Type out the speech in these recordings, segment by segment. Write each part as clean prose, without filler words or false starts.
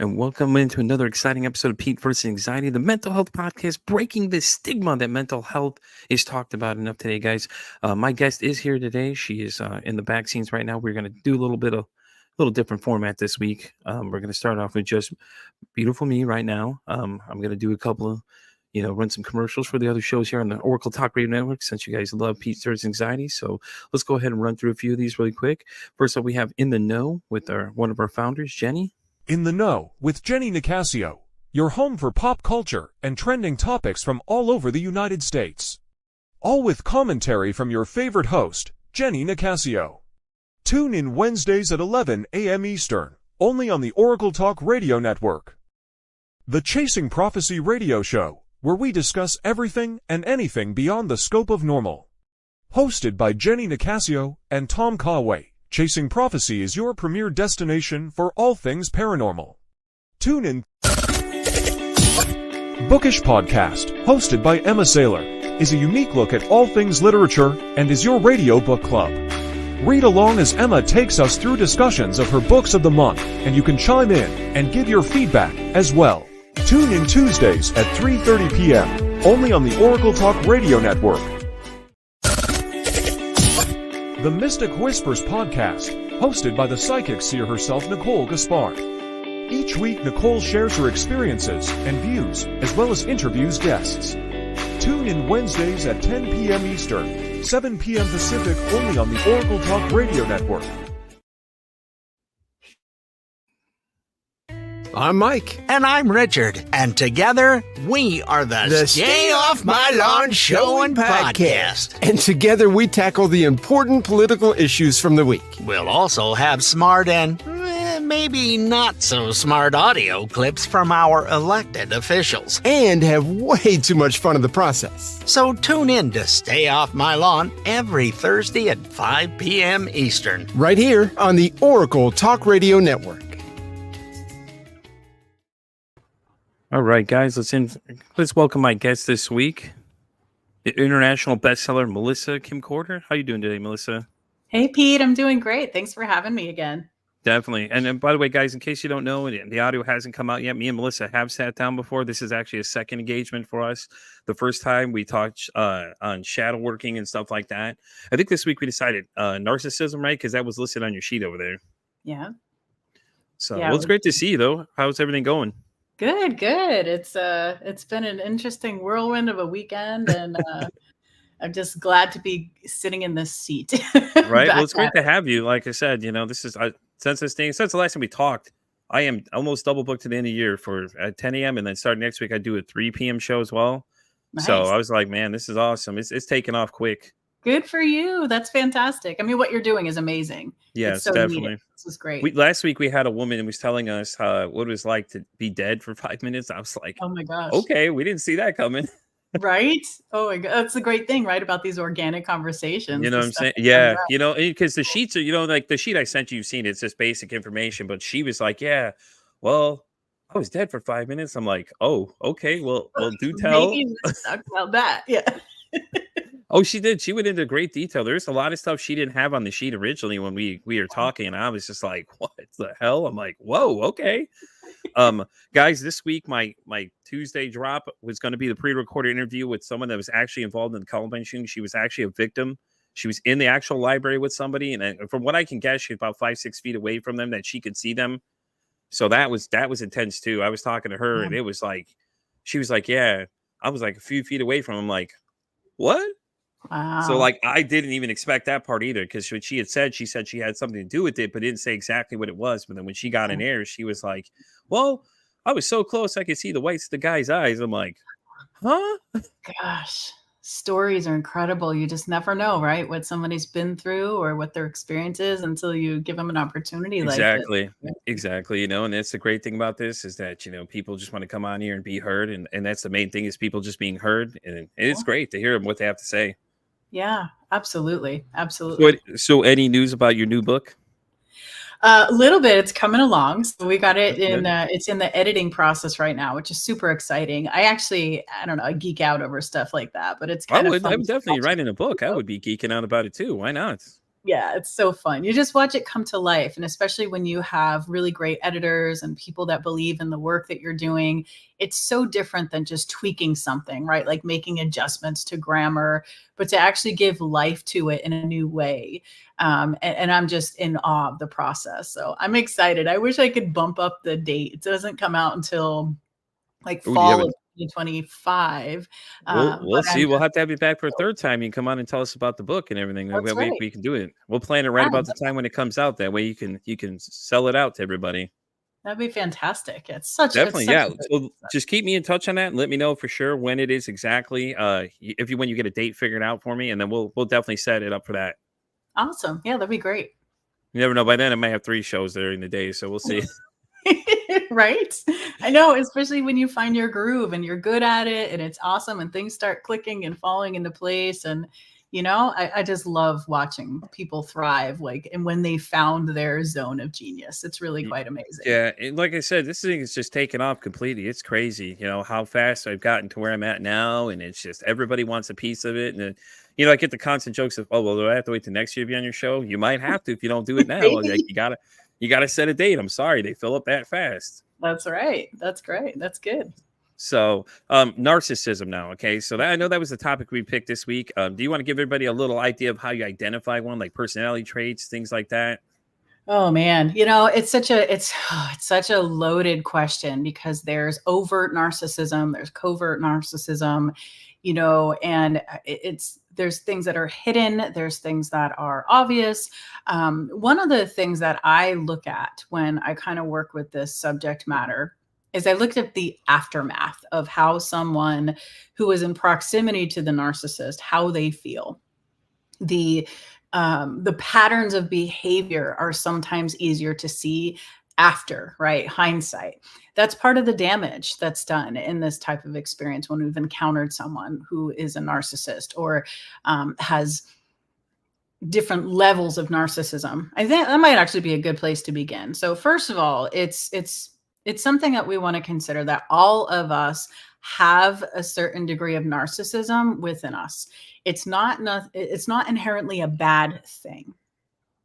and welcome into another exciting episode of Pete vs. Anxiety, the mental health podcast, breaking the stigma that mental health is talked about enough today, guys. My guest is here today. She is in the back scenes right now. We're going to do a little different format this week. We're going to start off with just beautiful me right now. I'm going to do a couple of, run some commercials for the other shows here on the Oracle Talk Radio Network, since you guys love Pete vs. Anxiety. So let's go ahead and run through a few of these really quick. First up, we have In the Know with one of our founders, Jenny. In the Know with Jenny Nicasio, your home for pop culture and trending topics from all over the United States. All with commentary from your favorite host, Jenny Nicasio. Tune in Wednesdays at 11 a.m. Eastern, only on the Oracle Talk Radio Network. The Chasing Prophecy Radio Show, where we discuss everything and anything beyond the scope of normal. Hosted by Jenny Nicasio and Tom Conway. Chasing Prophecy is your premier destination for all things paranormal. Tune in. Bookish Podcast, hosted by Emma Saylor, is a unique look at all things literature and is your radio book club. Read along as Emma takes us through discussions of her books of the month, and you can chime in and give your feedback as well. Tune in Tuesdays at 3:30 p.m., only on the Oracle Talk Radio Network. The Mystic Whispers Podcast, hosted by the psychic seer herself, Nicole Gaspard. Each week, Nicole shares her experiences and views, as well as interviews guests. Tune in Wednesdays at 10 p.m. Eastern, 7 p.m. Pacific, only on the Oracle Talk Radio Network. I'm Mike. And I'm Richard. And together, we are the Stay Off My Lawn Show and Podcast. And together we tackle the important political issues from the week. We'll also have smart and maybe not so smart audio clips from our elected officials. And have way too much fun in the process. So tune in to Stay Off My Lawn every Thursday at 5 p.m. Eastern. Right here on the Oracle Talk Radio Network. All right, guys, let's welcome my guest this week, the international bestseller Melissa Kim Corter. How you doing today, Melissa? Hey, Pete, I'm doing great. Thanks for having me again. Definitely. And by the way, guys, in case you don't know, and the audio hasn't come out yet, me and Melissa have sat down before. This is actually a second engagement for us. The first time we talked on shadow working and stuff like that. I think this week we decided narcissism, right? Because that was listed on your sheet over there. Yeah. So well, it's great to see you, though. How's everything going? Good. It's been an interesting whirlwind of a weekend, and I'm just glad to be sitting in this seat. Right. Well, it's great to have you. Like I said, this is since the last time we talked, I am almost double booked to the end of the year for at 10 a.m. and then starting next week, I do a 3 p.m. show as well. Nice. So I was like, man, this is awesome. It's taking off quick. Good for you. That's fantastic. I mean, what you're doing is amazing. Yes, so definitely. Needed. This is great. Last week we had a woman who was telling us what it was like to be dead for 5 minutes. I was like, oh my gosh. Okay, we didn't see that coming. Right? Oh my God. That's the great thing, right? About these organic conversations. You know what I'm saying? Yeah. Because the sheets are, like the sheet I sent you, you've seen it. It's just basic information. But she was like, yeah, well, I was dead for 5 minutes. I'm like, oh, okay. Well, do tell. Maybe let's talk about that. Yeah. Oh, she did. She went into great detail. There's a lot of stuff she didn't have on the sheet originally when we were talking. And I was just like, what the hell? I'm like, whoa, okay. Guys, this week, my Tuesday drop was going to be the pre-recorded interview with someone that was actually involved in the Columbine shooting. She was actually a victim. She was in the actual library with somebody. And from what I can guess, she's about 5-6 feet away from them that she could see them. So that was intense too. I was talking to her and it was like, she was like, yeah, I was like a few feet away from him. Like, what? Wow. So like I didn't even expect that part either, because what she said she had something to do with it, but didn't say exactly what it was. But then when she got in air, she was like, well, I was so close I could see the whites of the guy's eyes. I'm like, huh? Gosh, stories are incredible. You just never know, right? What somebody's been through or what their experience is until you give them an opportunity. Exactly. And that's the great thing about this is that, people just want to come on here and be heard. And that's the main thing, is people just being heard. And it's great to hear them, what they have to say. Yeah, absolutely. So any news about your new book? A little bit. It's coming along. So we got it it's in the editing process right now, which is super exciting. I don't know, I geek out over stuff like that, but it's kind of fun. I would definitely write in a book. I would be geeking out about it too. Why not? Yeah, it's so fun. You just watch it come to life. And especially when you have really great editors and people that believe in the work that you're doing, it's so different than just tweaking something, right? Like making adjustments to grammar, but to actually give life to it in a new way. And I'm just in awe of the process. So I'm excited. I wish I could bump up the date. It doesn't come out until like Oh, do you have fall a of 2025. we'll But I'm see. We'll just, have to have you back for a third time. You can come on and tell us about the book and everything. That that's way right. we can do it. We'll plan it right Yeah, about the time when it comes out. That way you can sell it out to everybody. that'd be fantastic. It's Definitely, such yeah. a good So concept. just keep me in touch on that and let me know for sure when it is exactly. If you when you get a date figured out for me, and then we'll definitely set it up for that. Awesome. Yeah, that'd be great. You never know. By then, I may have 3 shows during the day, so we'll see. Right? I know, especially when you find your groove and you're good at it and it's awesome and things start clicking and falling into place. And, I just love watching people thrive, like, and when they found their zone of genius, it's really Y- quite amazing. Yeah, and like I said, this thing is just taken off completely. It's crazy, how fast I've gotten to where I'm at now, and it's just everybody wants a piece of it. And then, I get the constant jokes of, "Oh, well, do I have to wait till next year to be on your show?" You might have to if you don't do it now. Like Right? you gotta set a date. I'm sorry, they fill up that fast. That's right. That's great. That's good. So, narcissism now. Okay, so I know that was the topic we picked this week. Do you want to give everybody a little idea of how you identify one, like personality traits, things like that? Oh man, it's such a loaded question because there's overt narcissism, there's covert narcissism, and it's there's things that are hidden, there's things that are obvious. One of the things that I look at when I kind of work with this subject matter is I looked at the aftermath of how someone who is in proximity to the narcissist, how they feel. The patterns of behavior are sometimes easier to see after, right? Hindsight. That's part of the damage that's done in this type of experience when we've encountered someone who is a narcissist or has different levels of narcissism. I think that might actually be a good place to begin. So first of all, it's something that we want to consider that all of us have a certain degree of narcissism within us. It's not inherently a bad thing.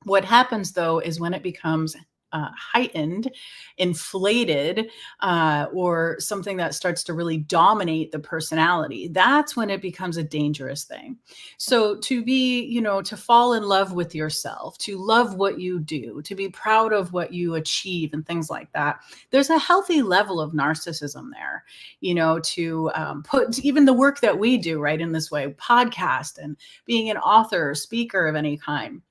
What happens though is when it becomes heightened, inflated, or something that starts to really dominate the personality, that's when it becomes a dangerous thing. So to fall in love with yourself, to love what you do, to be proud of what you achieve and things like that, there's a healthy level of narcissism there, to put even the work that we do right in this way, podcast and being an author or speaker of any kind,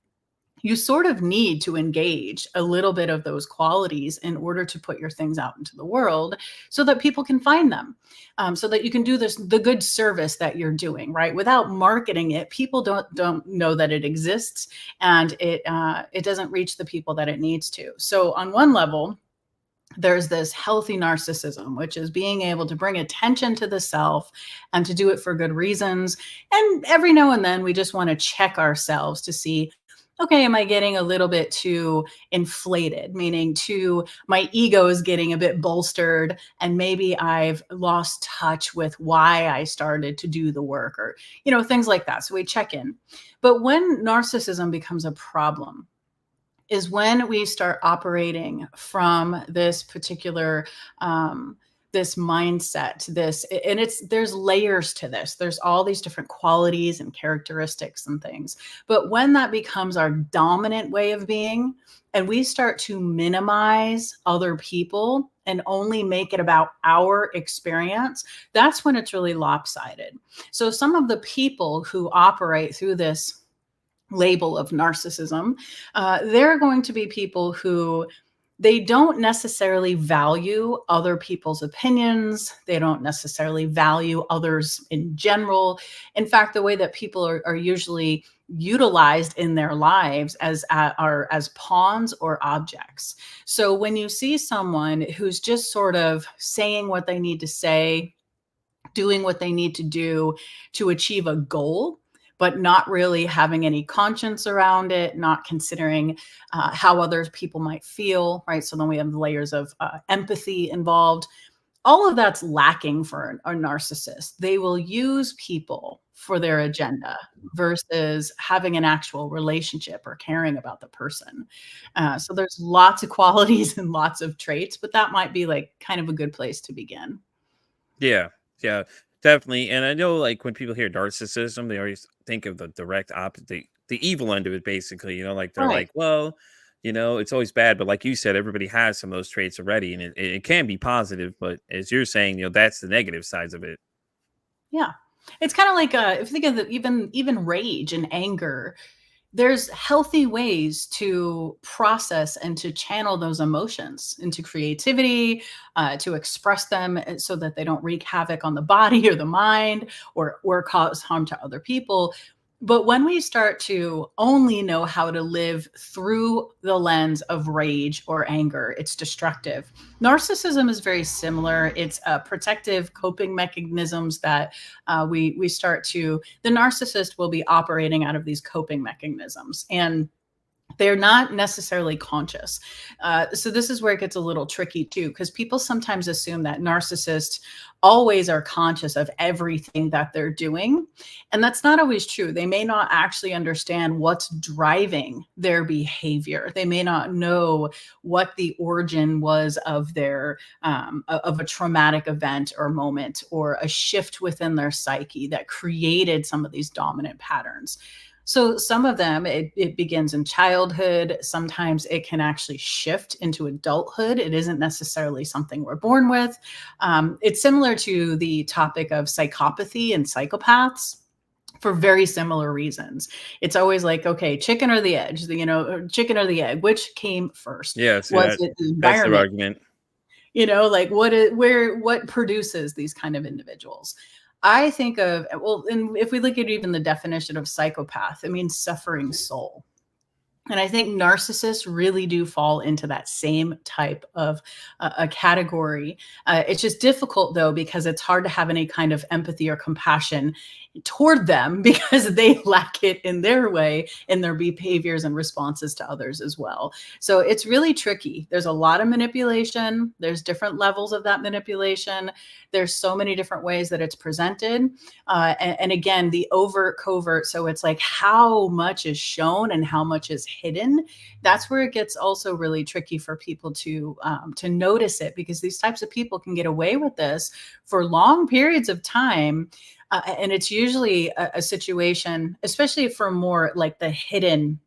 you sort of need to engage a little bit of those qualities in order to put your things out into the world so that people can find them, so that you can do the good service that you're doing, right? Without marketing it, people don't know that it exists, and it doesn't reach the people that it needs to. So on one level, there's this healthy narcissism, which is being able to bring attention to the self and to do it for good reasons. And every now and then we just want to check ourselves to see, okay, am I getting a little bit too inflated? Meaning my ego is getting a bit bolstered and maybe I've lost touch with why I started to do the work, or, things like that. So we check in. But when narcissism becomes a problem is when we start operating from this particular this mindset, there's layers to this. There's all these different qualities and characteristics and things. But when that becomes our dominant way of being and we start to minimize other people and only make it about our experience, that's when it's really lopsided. So some of the people who operate through this label of narcissism, they're going to be people who they don't necessarily value other people's opinions. They don't necessarily value others in general. In fact, the way that people are usually utilized in their lives are as pawns or objects. So when you see someone who's just sort of saying what they need to say, doing what they need to do to achieve a goal, but not really having any conscience around it, not considering how other people might feel, right? So then we have layers of empathy involved. All of that's lacking for a narcissist. They will use people for their agenda versus having an actual relationship or caring about the person. So there's lots of qualities and lots of traits, but that might be like kind of a good place to begin. Yeah, yeah, definitely. And I know, like, when people hear narcissism, they always think of the direct opposite, the evil end of it, basically. Like they're Right. like, well, it's always bad. But like you said, everybody has some of those traits already, and it can be positive. But as you're saying, that's the negative sides of it. Yeah. It's kind of like if you think of even rage and anger, there's healthy ways to process and to channel those emotions into creativity, to express them so that they don't wreak havoc on the body or the mind or cause harm to other people. But when we start to only know how to live through the lens of rage or anger, it's destructive. Narcissism is very similar. It's protective coping mechanisms that we start to. The narcissist will be operating out of these coping mechanisms, and they're not necessarily conscious. So this is where it gets a little tricky too, because people sometimes assume that narcissists always are conscious of everything that they're doing. And that's not always true. They may not actually understand what's driving their behavior. They may not know what the origin was of their of a traumatic event or moment or a shift within their psyche that created some of these dominant patterns. So some of them, it begins in childhood. Sometimes it can actually shift into adulthood. It isn't necessarily something we're born with. It's similar to the topic of psychopathy and psychopaths for very similar reasons. It's always like, okay, chicken or the edge, or chicken or the egg, which came first? Yeah, see Was that it the that's their environment? argument. Like what produces these kind of individuals? I think of, well, and if we look at even the definition of psychopath, it means suffering soul. And I think narcissists really do fall into that same type of a category. It's just difficult though, because it's hard to have any kind of empathy or compassion toward them because they lack it in their way, in their behaviors and responses to others as well. So it's really tricky. There's a lot of manipulation. There's different levels of that manipulation. There's so many different ways that it's presented. And again, the overt covert. So it's like how much is shown and how much is hidden. That's where it gets also really tricky for people to notice it, because these types of people can get away with this for long periods of time. And it's usually a situation, especially for more like the hidden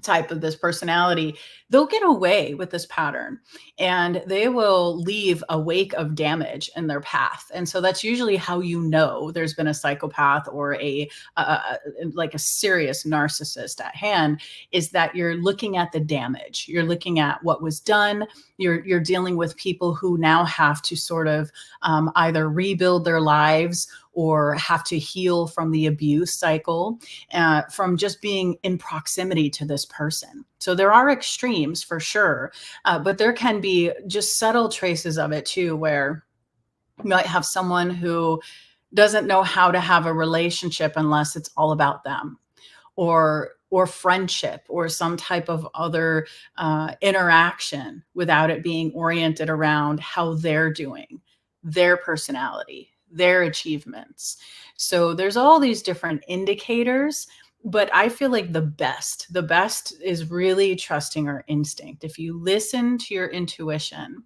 type of this personality, they'll get away with this pattern and they will leave a wake of damage in their path. And so that's usually how there's been a psychopath or like a serious narcissist at hand, is that you're looking at the damage. You're looking at what was done. You're dealing with people who now have to sort of either rebuild their lives or have to heal from the abuse cycle, from just being in proximity to this person. So there are extremes for sure, but there can be just subtle traces of it too, where you might have someone who doesn't know how to have a relationship unless it's all about them, or friendship or some type of other interaction without it being oriented around how they're doing, their personality, their achievements. So there's all these different indicators, but I feel like the best is really trusting our instinct. If you listen to your intuition,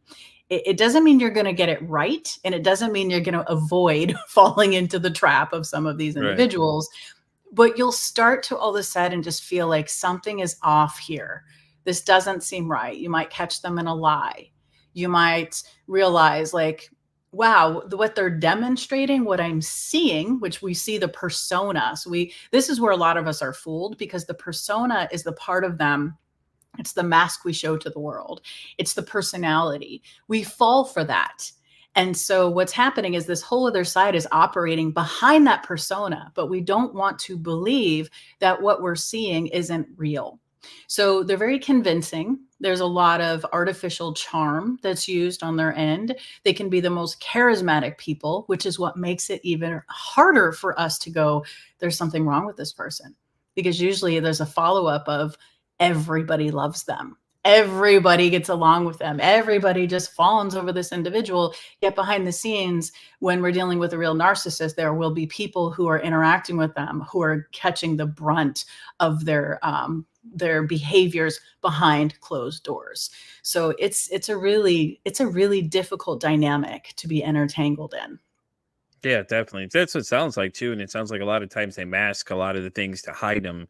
it doesn't mean you're going to get it right. And it doesn't mean you're going to avoid falling into the trap of some of these Right. individuals, but you'll start to all of a sudden just feel like something is off here. This doesn't seem right. You might catch them in a lie. You might realize, like, wow, what they're demonstrating, what I'm seeing, which we see the persona. So this is where a lot of us are fooled, because the persona is the part of them. It's the mask we show to the world. It's the personality. We fall for that. And so what's happening is this whole other side is operating behind that persona, but we don't want to believe that what we're seeing isn't real. So they're very convincing. There's a lot of artificial charm that's used on their end. They can be the most charismatic people, which is what makes it even harder for us to go, there's something wrong with this person. Because usually there's a follow-up of everybody loves them. everybody gets along with them. Everybody just fawns over this individual. Yet behind the scenes, when we're dealing with a real narcissist, there will be people who are interacting with them who are catching the brunt of their behaviors behind closed doors. So it's a really difficult dynamic to be entangled in. Yeah, definitely. That's what it sounds like too, and it sounds like a lot of times they mask a lot of the things to hide them.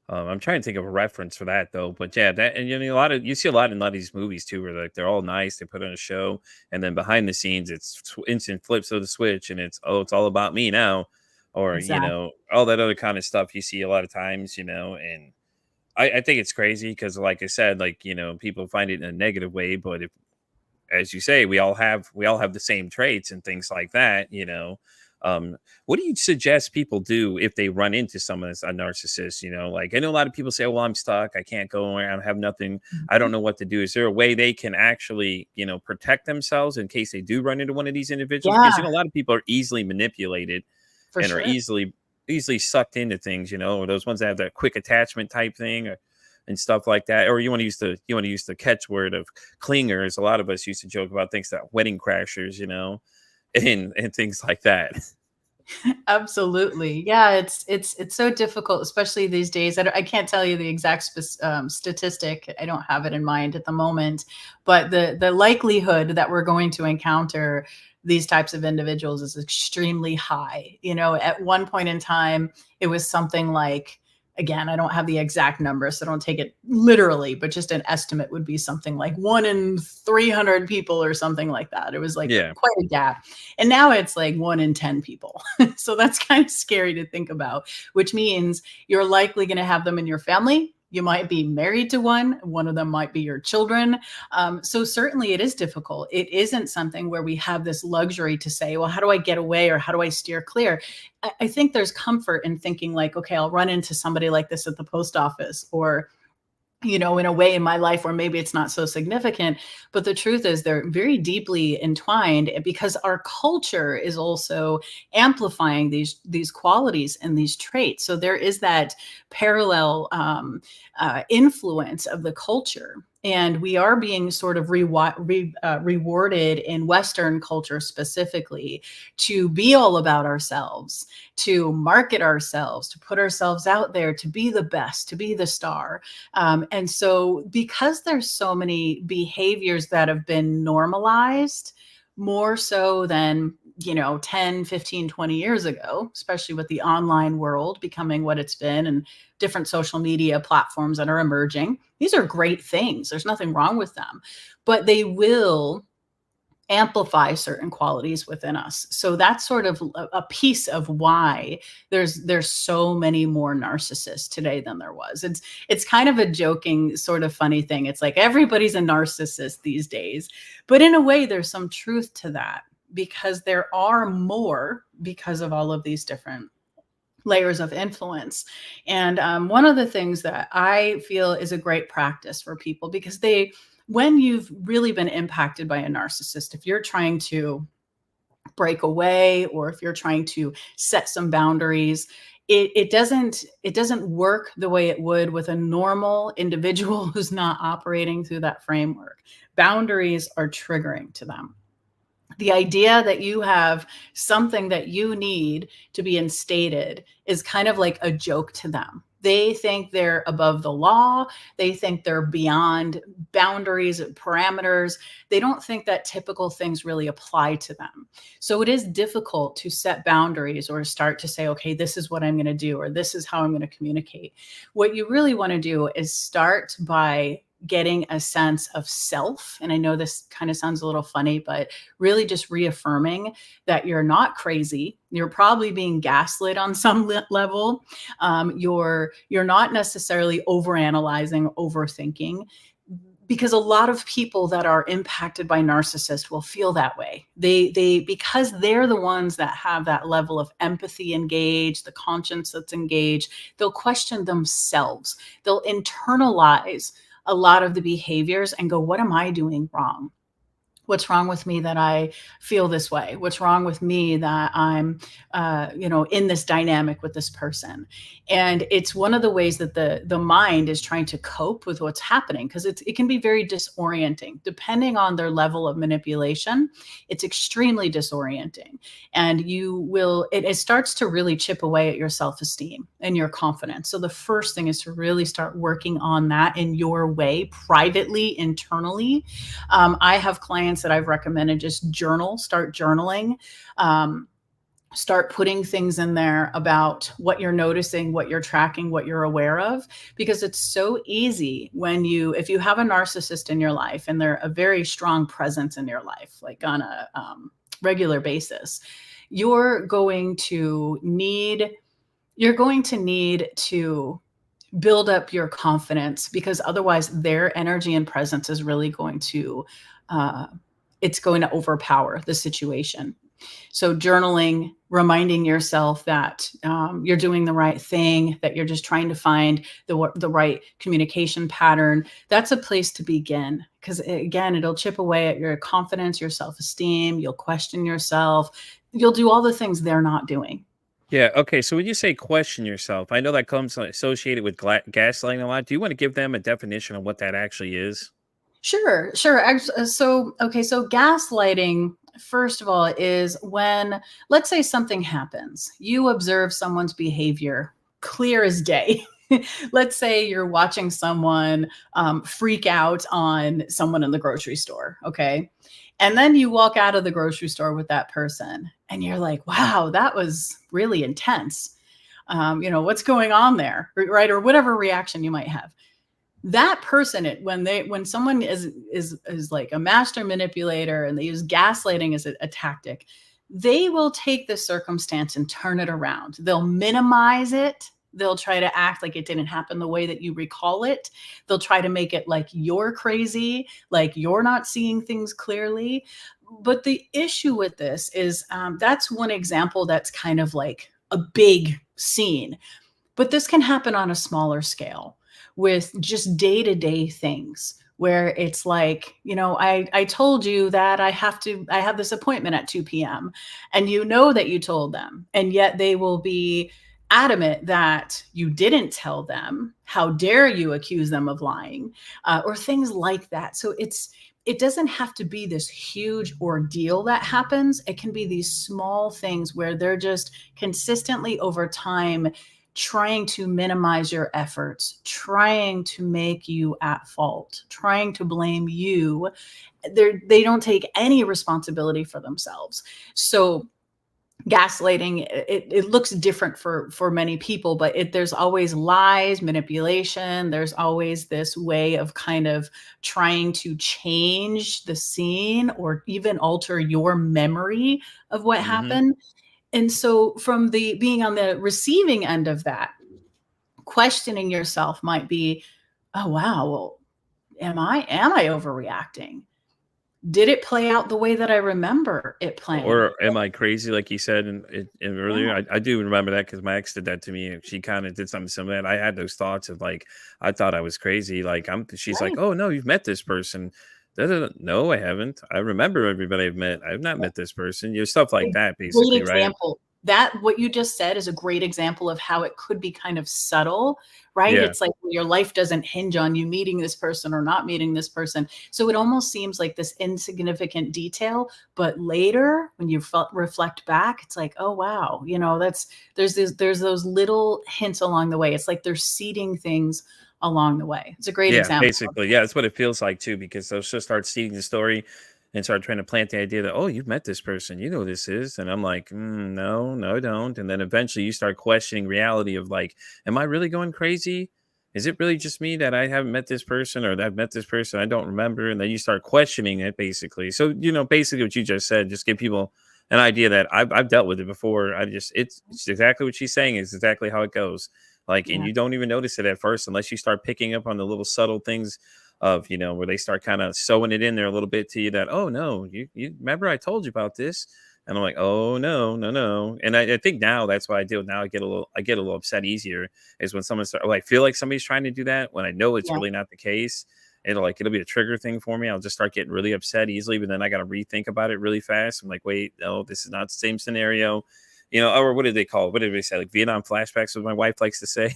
I'm trying to think of a reference for that though, but yeah, that and a lot of you see a lot in a lot of these movies too, where like they're all nice, they put on a show, and then behind the scenes, it's instant flips of the switch, and it's all about me now, or Exactly. all that other kind of stuff you see a lot of times, and I think it's crazy because, like I said, like people find it in a negative way, but if as you say, we all have the same traits and things like that. What do you suggest people do if they run into someone that's a narcissist? Like I know a lot of people say, "Well, I'm stuck. I can't go anywhere. I have nothing. I don't know what to do." Is there a way they can actually, protect themselves in case they do run into one of these individuals? Because Yeah, a lot of people are easily manipulated for and are sure. easily sucked into things. Or those ones that have that quick attachment type thing, and stuff like that. Or you want to use the catchword of clingers. A lot of us used to joke about things that wedding crashers, and things like that. Absolutely. Yeah, it's so difficult, especially these days. I can't tell you the exact statistic. I don't have it in mind at the moment, but the likelihood that we're going to encounter these types of individuals is extremely high. At one point in time, it was something like, again, I don't have the exact number, so don't take it literally, but just an estimate would be something like 1 in 300 people or something like that. It was like Yeah. quite a gap. And now it's like 1 in 10 people. So that's kind of scary to think about, which means you're likely going to have them in your family. You might be married to one of them might be your children. So certainly it is difficult. It isn't something where we have this luxury to say, well, how do I get away or how do I steer clear? I think there's comfort in thinking like, okay, I'll run into somebody like this at the post office, or in a way in my life where maybe it's not so significant. But the truth is they're very deeply entwined, because our culture is also amplifying these qualities and these traits. So there is that parallel influence of the culture. And we are being sort of rewarded in Western culture specifically to be all about ourselves, to market ourselves, to put ourselves out there, to be the best, to be the star. And so, because there's so many behaviors that have been normalized, more so than 10, 15, 20 years ago, especially with the online world becoming what it's been and different social media platforms that are emerging, these are great things. There's nothing wrong with them, but they will amplify certain qualities within us. So that's sort of a piece of why there's so many more narcissists today than there was. It's kind of a joking sort of funny thing. It's like everybody's a narcissist these days, but in a way there's some truth to that, because there are more because of all of these different layers of influence. And one of the things that I feel is a great practice for people, because when you've really been impacted by a narcissist, if you're trying to break away or if you're trying to set some boundaries, it doesn't work the way it would with a normal individual who's not operating through that framework. Boundaries are triggering to them. The idea that you have something that you need to be instated is kind of like a joke to them. They think they're above the law. They think they're beyond boundaries and parameters. They don't think that typical things really apply to them. So it is difficult to set boundaries or start to say, okay, this is what I'm going to do, or this is how I'm going to communicate. What you really want to do is start by getting a sense of self. And I know this kind of sounds a little funny, but really just reaffirming that you're not crazy. You're probably being gaslit on some level. You're not necessarily overanalyzing, overthinking, because a lot of people that are impacted by narcissists will feel that way. They because they're the ones that have that level of empathy engaged, the conscience that's engaged, they'll question themselves. They'll internalize a lot of the behaviors and go, what am I doing wrong? What's wrong with me that I feel this way? What's wrong with me that I'm, in this dynamic with this person? And it's one of the ways that the mind is trying to cope with what's happening, because it can be very disorienting depending on their level of manipulation. It's extremely disorienting, and it starts to really chip away at your self-esteem and your confidence. So the first thing is to really start working on that in your way, privately, internally. I have clients that I've recommended just start journaling. Start putting things in there about what you're noticing, what you're tracking, what you're aware of, because it's so easy if you have a narcissist in your life and they're a very strong presence in your life, like on a regular basis, you're going to need to build up your confidence, because otherwise their energy and presence is really going to it's going to overpower the situation. So journaling, reminding yourself that you're doing the right thing, that you're just trying to find the right communication pattern, that's a place to begin. Because again, it'll chip away at your confidence, your self-esteem. You'll question yourself. You'll do all the things they're not doing. Yeah. Okay. So when you say question yourself, I know that comes associated with gaslighting a lot. Do you want to give them a definition of what that actually is? Sure. So gaslighting, first of all, is when, let's say something happens, you observe someone's behavior clear as day. Let's say you're watching someone freak out on someone in the grocery store. Okay. And then you walk out of the grocery store with that person and you're like, wow, that was really intense. What's going on there? Right. Or whatever reaction you might have. That person, when someone is like a master manipulator and they use gaslighting as a tactic, they will take the circumstance and turn it around. They'll minimize it. They'll try to act like it didn't happen the way that you recall it. They'll try to make it like you're crazy, like you're not seeing things clearly. But the issue with this is that's one example that's kind of like a big scene. But this can happen on a smaller scale with just day-to-day things where it's like, I told you that I have this appointment at 2 p.m. and that you told them, and yet they will be adamant that you didn't tell them. How dare you accuse them of lying, or things like that. So it doesn't have to be this huge ordeal that happens. It can be these small things where they're just consistently over time trying to minimize your efforts, trying to make you at fault, trying to blame you. They don't take any responsibility for themselves. So gaslighting, it looks different for many people, but there's always lies, manipulation. There's always this way of kind of trying to change the scene or even alter your memory of what happened. And so from being on the receiving end of that, questioning yourself might be, oh, wow, well, am I overreacting? Did it play out the way that I remember it playing? Or am I crazy, like you said earlier? Yeah. I do remember that because my ex did that to me, and she kind of did something similar. I had those thoughts of like, I thought I was crazy. Like she's like, Right. oh no, you've met this person. No, I haven't. I remember everybody I've met. I've not met this person. Stuff like that, Great basically, right? example. That what you just said is a great example of how it could be kind of subtle, right? Yeah. It's like your life doesn't hinge on you meeting this person or not meeting this person. So it almost seems like this insignificant detail, but later when you reflect back, it's like, oh wow, there's those little hints along the way. It's like they're seeding things along the way. It's a great Yeah, example. basically. Yeah, that's what it feels like too, because they'll just start seeding the story and start trying to plant the idea that, oh, you've met this person, you know who this is. And I'm like, no, I don't. And then eventually you start questioning reality of like, am I really going crazy? Is it really just me that I haven't met this person, or that I've met this person I don't remember? And then you start questioning it, basically. So, basically what you just said, just give people an idea that I've dealt with it before. It's exactly what she's saying is exactly how it goes. Like, and Yeah. you don't even notice it at first unless you start picking up on the little subtle things of, where they start kind of sewing it in there a little bit to you that, oh no, you remember I told you about this. And I'm like, oh no. And I think now that's what I do. Now I get a little upset easier is when someone I feel like somebody's trying to do that when I know it's Yeah. really not the case. it'll be a trigger thing for me. I'll just start getting really upset easily, but then I got to rethink about it really fast. I'm like, wait, no, this is not the same scenario, or what did they call it? What did they say? Like Vietnam flashbacks, what my wife likes to say.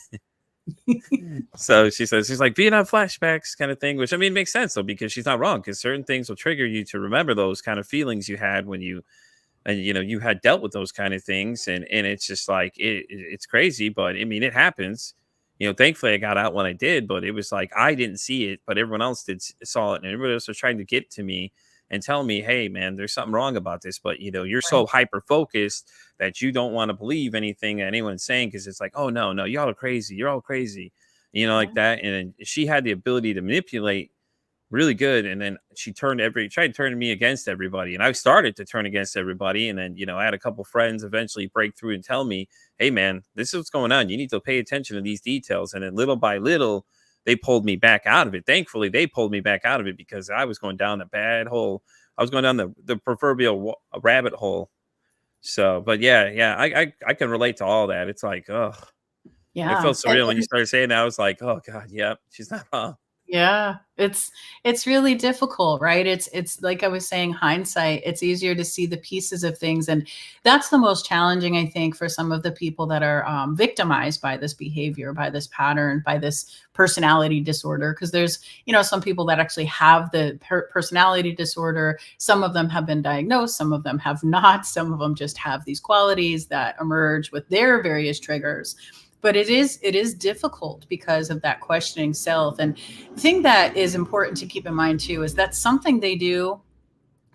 So she's like Vietnam flashbacks kind of thing, which I mean makes sense though, because she's not wrong, because certain things will trigger you to remember those kind of feelings you had when you had dealt with those kind of things, and it's just like it's crazy, but I mean it happens. Thankfully I got out when I did, but it was like I didn't see it, but everyone else saw it, and everybody else was trying to get to me and tell me, hey man, there's something wrong about this, but you're so Right. hyper focused that you don't want to believe anything that anyone's saying, because it's like, oh no, y'all are crazy, you're all crazy, like Yeah. that. And then she had the ability to manipulate really good, and then she tried turning me against everybody, and I started to turn against everybody, and then I had a couple friends eventually break through and tell me, hey man, this is what's going on, you need to pay attention to these details. And then little by little they pulled me back out of it. Thankfully they pulled me back out of it, because I was going down a bad hole. I was going down the proverbial rabbit hole. So but yeah, I can relate to all that. It's like, oh, it Yeah. felt surreal when you started saying that. I was like, oh god, yep, she's not wrong. Yeah, it's really difficult, right? It's like I was saying, hindsight, it's easier to see the pieces of things, and that's the most challenging, I think, for some of the people that are victimized by this behavior, by this pattern, by this personality disorder. Because there's, some people that actually have the personality disorder. Some of them have been diagnosed, some of them have not. Some of them just have these qualities that emerge with their various triggers. But it is difficult because of that questioning self. And the thing that is important to keep in mind too is that's something they do.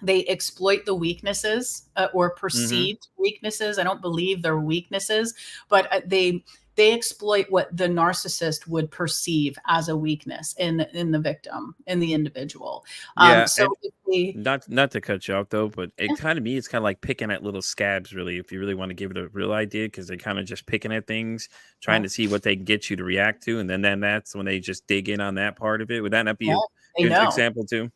They exploit the weaknesses, or Hmm. perceived weaknesses. I don't believe they're weaknesses, but they exploit what the narcissist would perceive as a weakness in the victim, in the individual. Yeah, So and if they, not to cut you off though, but yeah, it's kind of like picking at little scabs, really, if you really want to give it a real idea, because they're kind of just picking at things, trying yeah, to see what they can get you to react to, and then that's when they just dig in on that part of it. Would that not be yeah, a they good know. example too?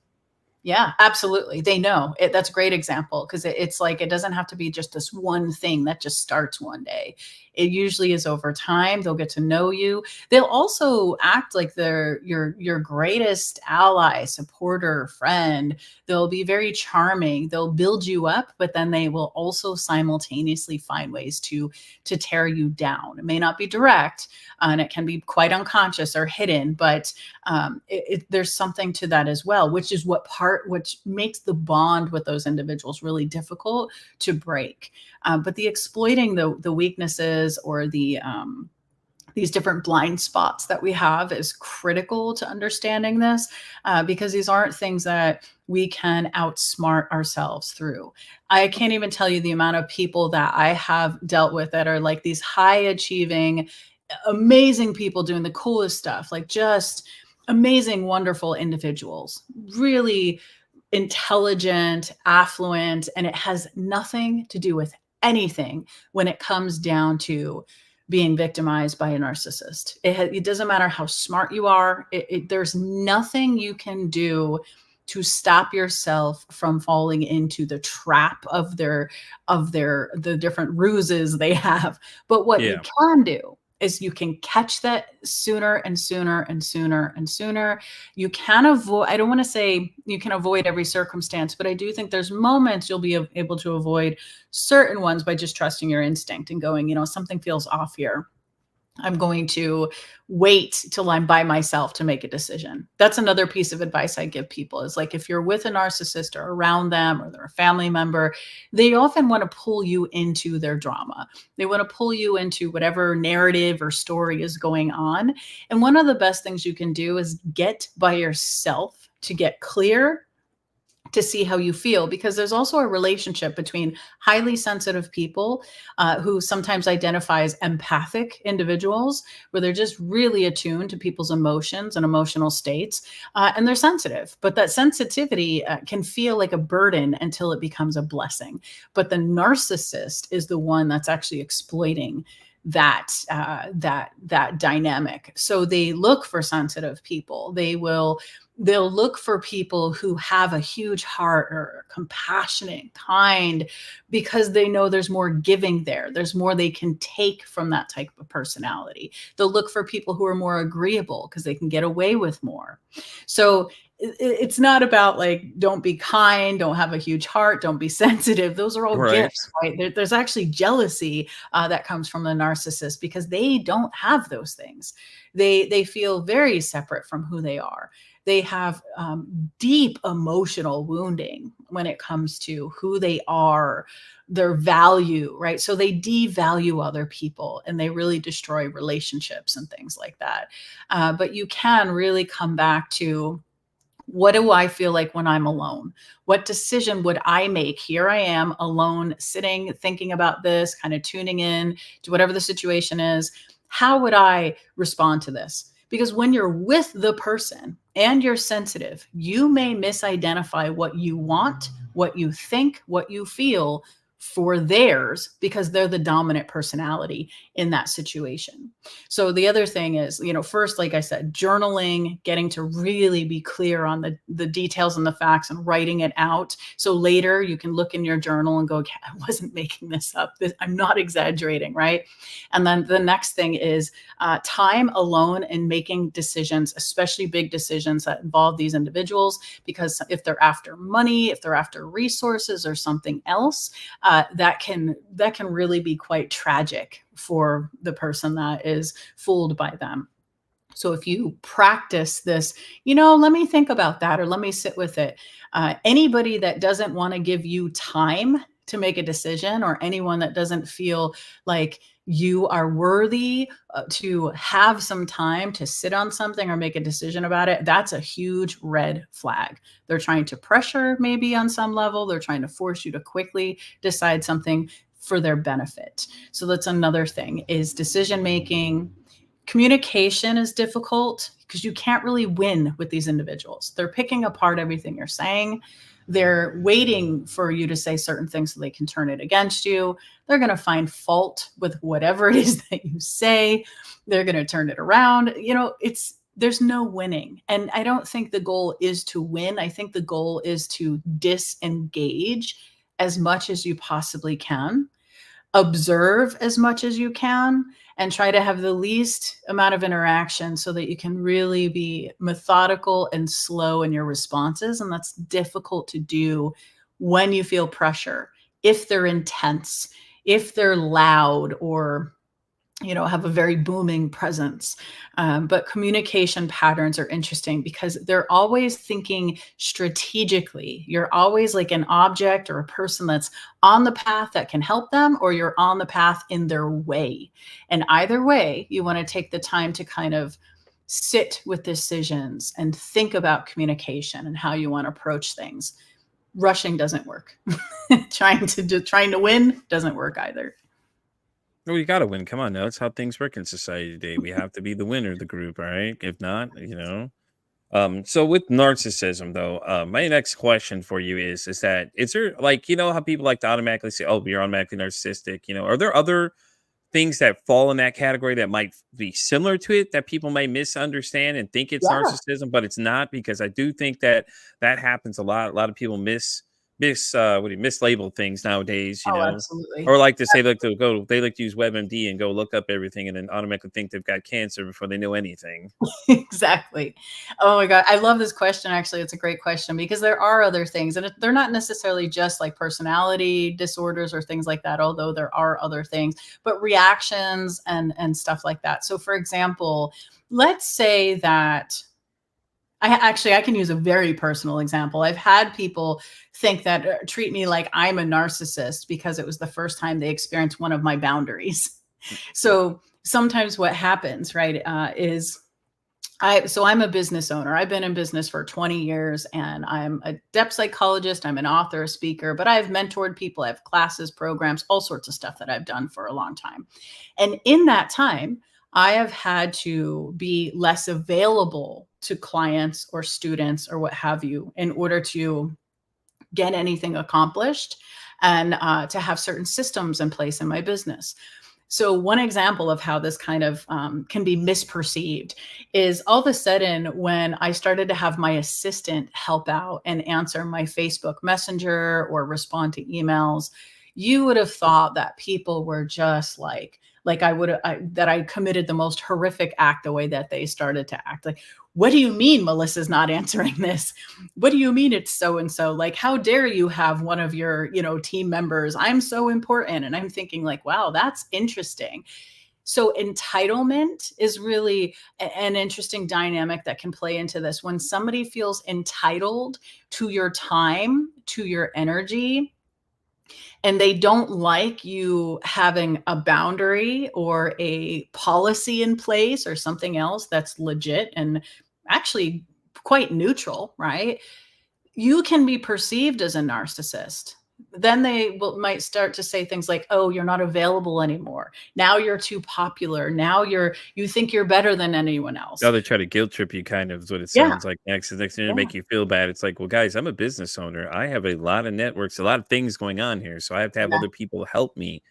Yeah, absolutely. They know it. That's a great example because it's like it doesn't have to be just this one thing that just starts one day. It usually is over time. They'll get to know you. They'll also act like they're your greatest ally, supporter, friend. They'll be very charming. They'll build you up, but then they will also simultaneously find ways to tear you down. It may not be direct, and it can be quite unconscious or hidden, but there's something to that as well, which makes the bond with those individuals really difficult to break. But the exploiting the weaknesses or these different blind spots that we have is critical to understanding this, because these aren't things that we can outsmart ourselves through. I can't even tell you the amount of people that I have dealt with that are like these high achieving, amazing people doing the coolest stuff, like just amazing, wonderful individuals, really intelligent, affluent, and it has nothing to do with anything when it comes down to being victimized by a narcissist. It doesn't matter how smart you are. There's nothing you can do to stop yourself from falling into the trap of their the different ruses they have. But what you Yeah, can do is you can catch that sooner and sooner and sooner and sooner. You can avoid, I don't want to say you can avoid every circumstance, but I do think there's moments you'll be able to avoid certain ones by just trusting your instinct and going, something feels off here. I'm going to wait till I'm by myself to make a decision. That's another piece of advice I give people is like, if you're with a narcissist or around them or they're a family member, they often want to pull you into their drama. They want to pull you into whatever narrative or story is going on. And one of the best things you can do is get by yourself to get clear, to see how you feel, because there's also a relationship between highly sensitive people, who sometimes identify as empathic individuals, where they're just really attuned to people's emotions and emotional states, and they're sensitive, but that sensitivity can feel like a burden until it becomes a blessing. But the narcissist is the one that's actually exploiting that dynamic. So they look for sensitive people. They will they'll look for people who have a huge heart or compassionate, kind, because they know there's more giving there. There's more they can take from that type of personality. They'll look for people who are more agreeable because they can get away with more. So it's not about like, don't be kind, don't have a huge heart, don't be sensitive. Those are all Right. gifts, right? There's actually jealousy that comes from the narcissist because they don't have those things. They feel very separate from who they are. They have deep emotional wounding when it comes to who they are, their value, right? So they devalue other people and they really destroy relationships and things like that. But you can really come back to, what do I feel like when I'm alone? What decision would I make? Here I am alone, sitting, thinking about this, kind of tuning in to whatever the situation is. How would I respond to this? Because when you're with the person and you're sensitive, you may misidentify what you want, what you think, what you feel for theirs, because they're the dominant personality in that situation. So the other thing is, first, like I said, journaling, getting to really be clear on the details and the facts and writing it out. So later you can look in your journal and go, okay, I wasn't making this up. I'm not exaggerating, right? And then the next thing is time alone and making decisions, especially big decisions that involve these individuals, because if they're after money, if they're after resources or something else, that can really be quite tragic for the person that is fooled by them. So if you practice this, let me think about that, or let me sit with it. Anybody that doesn't want to give you time to make a decision, or anyone that doesn't feel like you are worthy to have some time to sit on something or make a decision about it, that's a huge red flag. They're trying to pressure, maybe on some level. They're trying to force you to quickly decide something for their benefit. So that's another thing, is decision making. Communication is difficult because you can't really win with these individuals. They're picking apart everything you're saying. They're waiting for you to say certain things so they can turn it against you. They're going to find fault with whatever it is that you say. They're going to turn it around. There's no winning. And I don't think the goal is to win. I think the goal is to disengage as much as you possibly can, observe as much as you can, and try to have the least amount of interaction so that you can really be methodical and slow in your responses. And that's difficult to do when you feel pressure, if they're intense, if they're loud, or have a very booming presence. But communication patterns are interesting because they're always thinking strategically. You're always like an object or a person that's on the path that can help them, or you're on the path in their way. And either way, you want to take the time to kind of sit with decisions and think about communication and how you want to approach things. Rushing doesn't work. Trying to win doesn't work either. Well, you got to win. Come on now. That's how things work in society today. We have to be the winner of the group, all right? If not, So with narcissism, though, my next question for you is that, is there, like, how people like to automatically say, oh, you're automatically narcissistic? Are there other things that fall in that category that might be similar to it that people may misunderstand and think it's Yeah. narcissism, but it's not? Because I do think that happens a lot. A lot of people mislabel things nowadays, Oh, absolutely. or like to say, like, they like to use WebMD and go look up everything and then automatically think they've got cancer before they know anything. Exactly. Oh my God. I love this question. Actually, it's a great question because there are other things, and they're not necessarily just like personality disorders or things like that, although there are other things, but reactions and stuff like that. So for example, let's say that I can use a very personal example. I've had people think that treat me like I'm a narcissist because it was the first time they experienced one of my boundaries. So sometimes what happens, right, is I'm a business owner. I've been in business for 20 years and I'm a depth psychologist. I'm an author, a speaker, but I've mentored people. I have classes, programs, all sorts of stuff that I've done for a long time. And in that time, I have had to be less available to clients or students or what have you in order to get anything accomplished and to have certain systems in place in my business. So one example of how this kind of can be misperceived is all of a sudden when I started to have my assistant help out and answer my Facebook Messenger or respond to emails, you would have thought that people were just like that I committed the most horrific act the way that they started to act. Like, what do you mean Melissa's not answering this? What do you mean it's so and so? Like, how dare you have one of your, team members? I'm so important. And I'm thinking like, wow, that's interesting. So entitlement is really an interesting dynamic that can play into this. When somebody feels entitled to your time, to your energy, and they don't like you having a boundary or a policy in place or something else that's legit and actually quite neutral, right? You can be perceived as a narcissist. Then might start to say things like, oh, you're not available anymore. Now you're too popular. Now you think you're better than anyone else. Now they try to guilt trip you, kind of is what it Yeah. sounds like next. The next thing to make you feel bad. It's like, well, guys, I'm a business owner. I have a lot of networks, a lot of things going on here. So I have to have Yeah. other people help me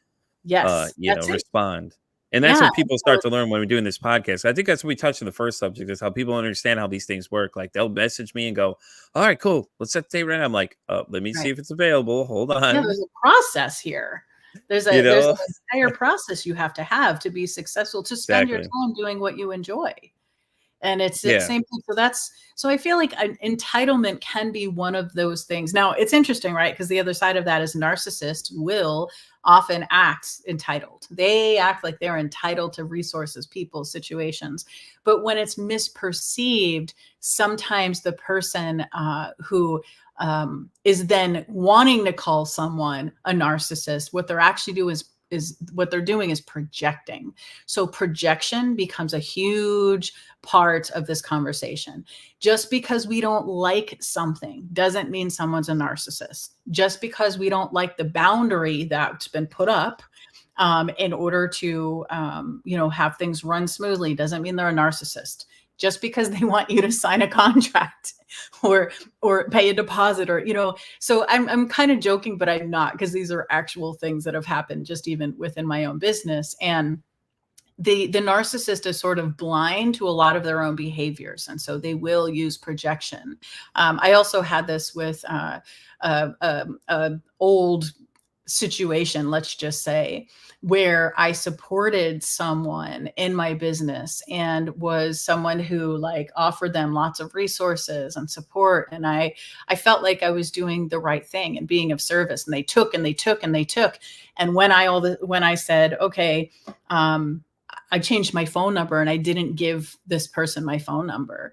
Yes. That's it. respond. And that's Yeah. what people start to learn when we're doing this podcast. I think that's what we touched on the first subject, is how people understand how these things work. Like they'll message me and go, all right, cool. Let's set the date right now. I'm like, let me see Right. if it's available. Hold Yeah, on. there's a process here. There's You there's know? an entire process you have to be successful, to spend your Exactly. time doing what you enjoy. And it's the Yeah. same thing. So I feel like an entitlement can be one of those things. Now it's interesting, right? Because the other side of that is narcissists will often act entitled. They act like they're entitled to resources, people, situations. But when it's misperceived, sometimes the person who is then wanting to call someone a narcissist, what they're actually doing is projecting. So projection becomes a huge part of this conversation. Just because we don't like something doesn't mean someone's a narcissist. Just because we don't like the boundary that's been put up in order to have things run smoothly doesn't mean they're a narcissist. Just because they want you to sign a contract or pay a deposit so I'm kind of joking, but I'm not, because these are actual things that have happened just even within my own business. And the narcissist is sort of blind to a lot of their own behaviors, and so they will use projection. I also had this with old situation, let's just say, where I supported someone in my business and was someone who like offered them lots of resources and support. And I felt like I was doing the right thing and being of service, and they took and they took and they took. And when I said, okay, I changed my phone number, and I didn't give this person my phone number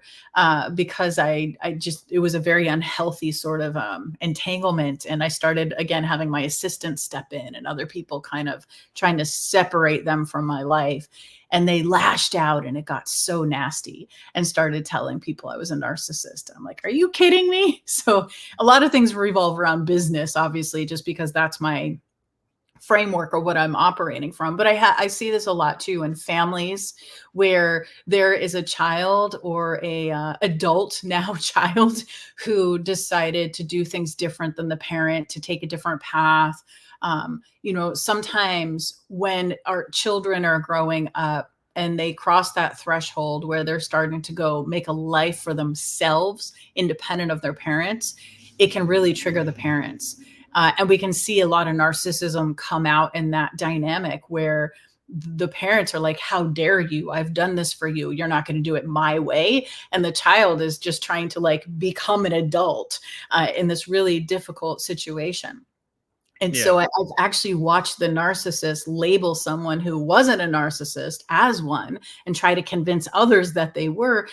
because it was a very unhealthy sort of entanglement. And I started again having my assistant step in and other people kind of trying to separate them from my life. And they lashed out, and it got so nasty, and started telling people I was a narcissist. I'm like, are you kidding me? So a lot of things revolve around business, obviously, just because that's my framework or what I'm operating from. But I see this a lot too in families where there is a child or a adult, now child, who decided to do things different than the parent, to take a different path. Sometimes when our children are growing up and they cross that threshold where they're starting to go make a life for themselves independent of their parents, it can really trigger the parents. And we can see a lot of narcissism come out in that dynamic where the parents are like, how dare you? I've done this for you. You're not going to do it my way. And the child is just trying to like become an adult in this really difficult situation. And so I've actually watched the narcissist label someone who wasn't a narcissist as one and try to convince others that they were,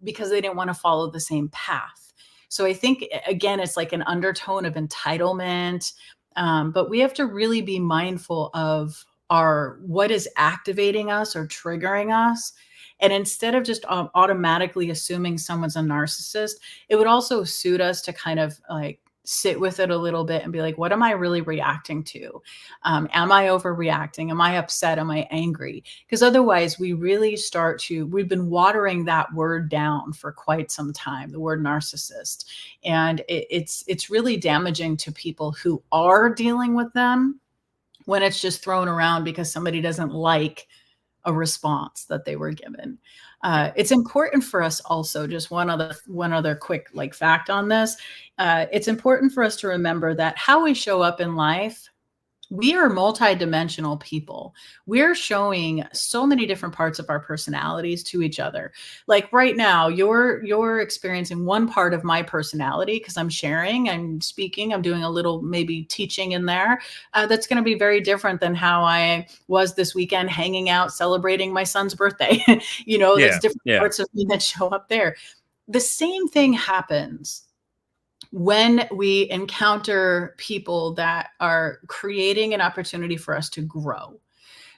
because they didn't want to follow the same path. So I think, again, it's like an undertone of entitlement, but we have to really be mindful of what is activating us or triggering us. And instead of just automatically assuming someone's a narcissist, it would also suit us to kind of like sit with it a little bit and be like, what am I really reacting to? Am I overreacting? Am I upset? Am I angry? Because otherwise we've been watering that word down for quite some time, the word narcissist. And it's really damaging to people who are dealing with them, when it's just thrown around because somebody doesn't like a response that they were given. It's important for us also, just one other quick like fact on this. It's important for us to remember that how we show up in life, we are multidimensional people. We're showing so many different parts of our personalities to each other. Like right now, you're experiencing one part of my personality because I'm sharing, I'm speaking, I'm doing a little maybe teaching in there. That's going to be very different than how I was this weekend hanging out celebrating my son's birthday. There's Yeah. different Yeah. parts of me that show up there. The same thing happens when we encounter people that are creating an opportunity for us to grow.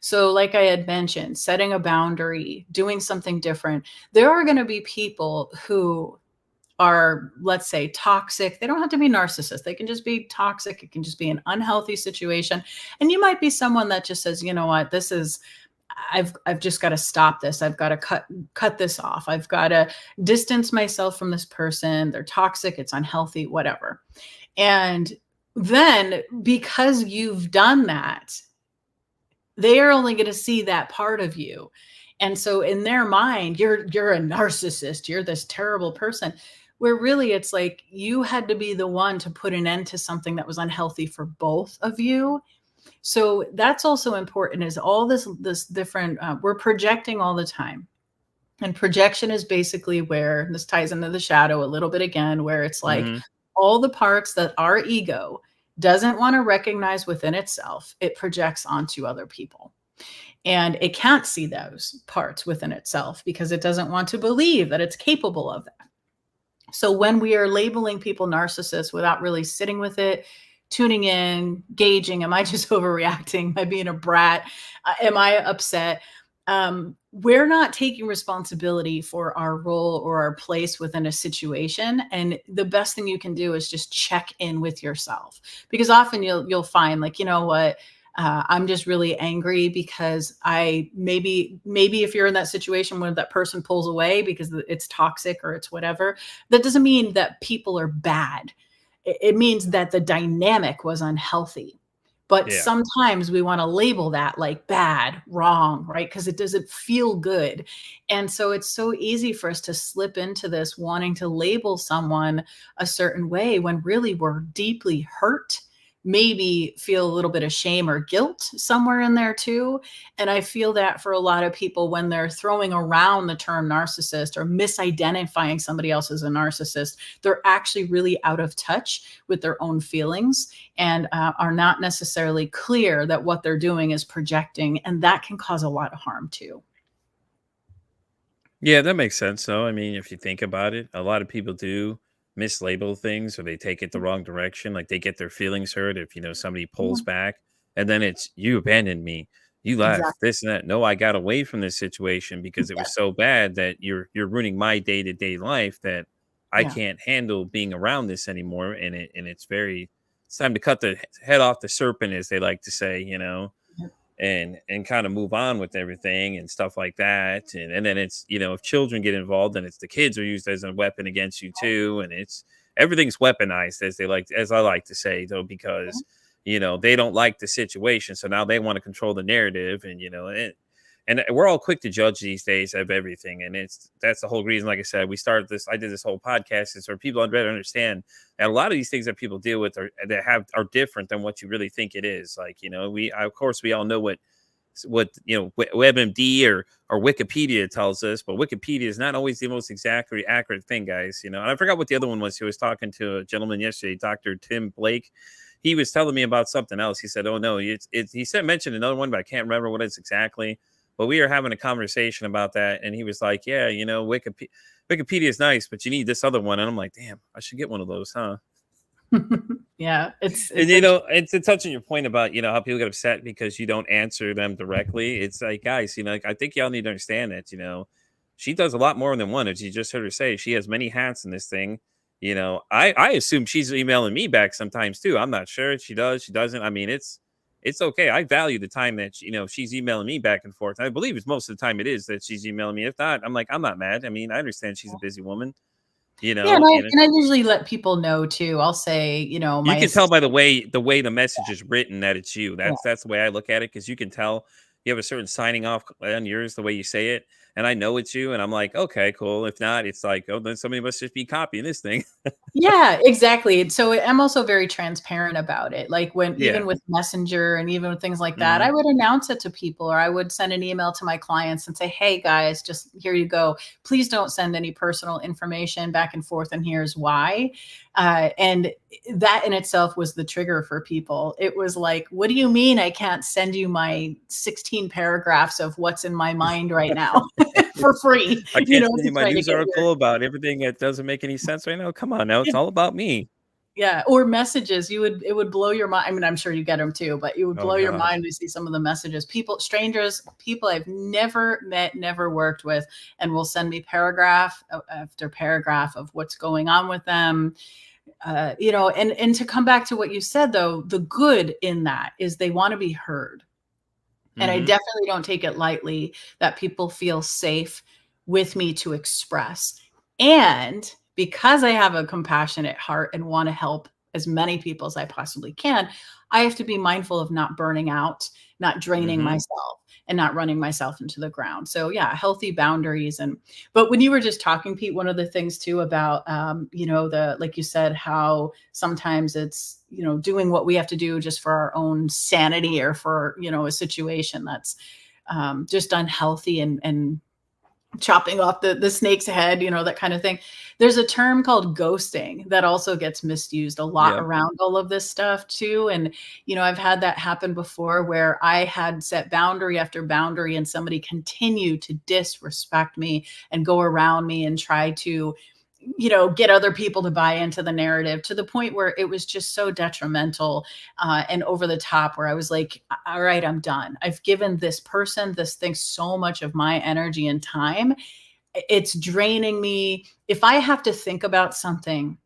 So, like I had mentioned, setting a boundary, doing something different, there are going to be people who are, let's say, toxic. They don't have to be narcissists. They can just be toxic. It can just be an unhealthy situation. And you might be someone that just says, you know what, this is, I've just got to stop this. I've got to cut this off. I've got to distance myself from this person. They're toxic. It's unhealthy, whatever. And then because you've done that, they are only going to see that part of you. And so in their mind, you're a narcissist. You're this terrible person. Where really it's like you had to be the one to put an end to something that was unhealthy for both of you. So that's also important, is all this different, we're projecting all the time. And projection is basically where this ties into the shadow a little bit again, where it's like Mm-hmm. all the parts that our ego doesn't want to recognize within itself, it projects onto other people. And it can't see those parts within itself because it doesn't want to believe that it's capable of that. So when we are labeling people narcissists without really sitting with it, tuning in, gauging, am I just overreacting? Am I being a brat? Am I upset? We're not taking responsibility for our role or our place within a situation. And the best thing you can do is just check in with yourself, because often you'll find, like, you know what? I'm just really angry because maybe if you're in that situation where that person pulls away because it's toxic or it's whatever, that doesn't mean that people are bad. It means that the dynamic was unhealthy. But Yeah. sometimes we want to label that like bad, wrong, right? Because it doesn't feel good. And so it's so easy for us to slip into this wanting to label someone a certain way when really we're deeply hurt, maybe feel a little bit of shame or guilt somewhere in there too. And I feel that for a lot of people, when they're throwing around the term narcissist or misidentifying somebody else as a narcissist, they're actually really out of touch with their own feelings and are not necessarily clear that what they're doing is projecting. And that can cause a lot of harm too. Yeah, that makes sense. So, I mean, if you think about it, a lot of people do mislabel things or they take it the wrong direction. Like they get their feelings hurt if, somebody Yeah, pulls back and then it's you abandoned me, you left, exactly. this and that. No, I got away from this situation because it was Yeah. so bad that you're ruining my day-to-day life that I Yeah. can't handle being around this anymore. It's time to cut the head off the serpent, as they like to say. Yeah. And kind of move on with everything and stuff like that. And then it's, if children get involved, then it's the kids are used as a weapon against you too. And it's everything's weaponized, as I like to say, though, because they don't like the situation. So now they want to control the narrative, and we're all quick to judge these days of everything. And that's the whole reason, like I said, I did this whole podcast is for people to better understand that a lot of these things that people deal with are different than what you really think it is. Like, of course we all know what WebMD or Wikipedia tells us, but Wikipedia is not always the most exactly accurate thing, guys. And I forgot what the other one was. He was talking to a gentleman yesterday, Dr. Tim Blake. He was telling me about something else. He said, "Oh no, he mentioned another one, but I can't remember what it's exactly." But we were having a conversation about that, and he was like, "Yeah, Wikipedia is nice, but you need this other one." And I'm like, "Damn, I should get one of those, huh?" Yeah. And and to touch on your point about how people get upset because you don't answer them directly, it's like, guys, like, I think y'all need to understand that she does a lot more than one. As you just heard her say, she has many hats in this thing. I assume she's emailing me back sometimes too. I'm not sure. She does, she doesn't. I mean, it's okay. I value the time that she's emailing me back and forth. I believe it's most of the time it is that she's emailing me. If not, I'm like, I'm not mad. I mean, I understand she's a busy woman. You Yeah, know, and and I usually let people know too. I'll say, you my can tell by assistant. the way the message is written that it's you. Yeah. That's the way I look at it, because you can tell you have a certain signing off on yours, the way you say it, and I know it's you, and I'm like, okay, cool. If not, it's like, oh, then somebody must just be copying this thing. Yeah, exactly. And so I'm also very transparent about it. Like when even Yeah. with Messenger and even with things like that, Hmm. I would announce it to people or I would send an email to my clients and say, "Hey guys, just here you go. Please don't send any personal information back and forth and here's why." And that in itself was the trigger for people. It was like, "What do you mean I can't send you my 16 paragraphs of what's in my mind right now for free?" I can't send To you my try to news get your article about everything that doesn't make any sense right now. Come on now, it's all about me. yeah, or messages, it would blow your mind. I mean, I'm sure you get them too, but it would Oh blow your God. mind to see some of the messages. People strangers, people I've never met, never worked with, and will send me paragraph after paragraph of what's going on with them. And to come back to what you said though, the good in that is they wanna be heard. And I Hmm. definitely don't take it lightly that people feel safe with me to express. And because I have a compassionate heart and want to help as many people as I possibly can, I have to be mindful of not burning out, not draining Hmm. myself, and not running myself into the ground. So yeah, healthy boundaries. But when you were just talking, Pete, one of the things too about the like you said, how sometimes it's doing what we have to do just for our own sanity or for a situation that's just unhealthy and chopping off the snake's head, that kind of thing. There's a term called ghosting that also gets misused a lot Yep. around all of this stuff too. And, I've had that happen before where I had set boundary after boundary and somebody continued to disrespect me and go around me and try to get other people to buy into the narrative to the point where it was just so detrimental and over the top where I was like, all right, I'm done. I've given this person, this thing so much of my energy and time. It's draining me. If I have to think about something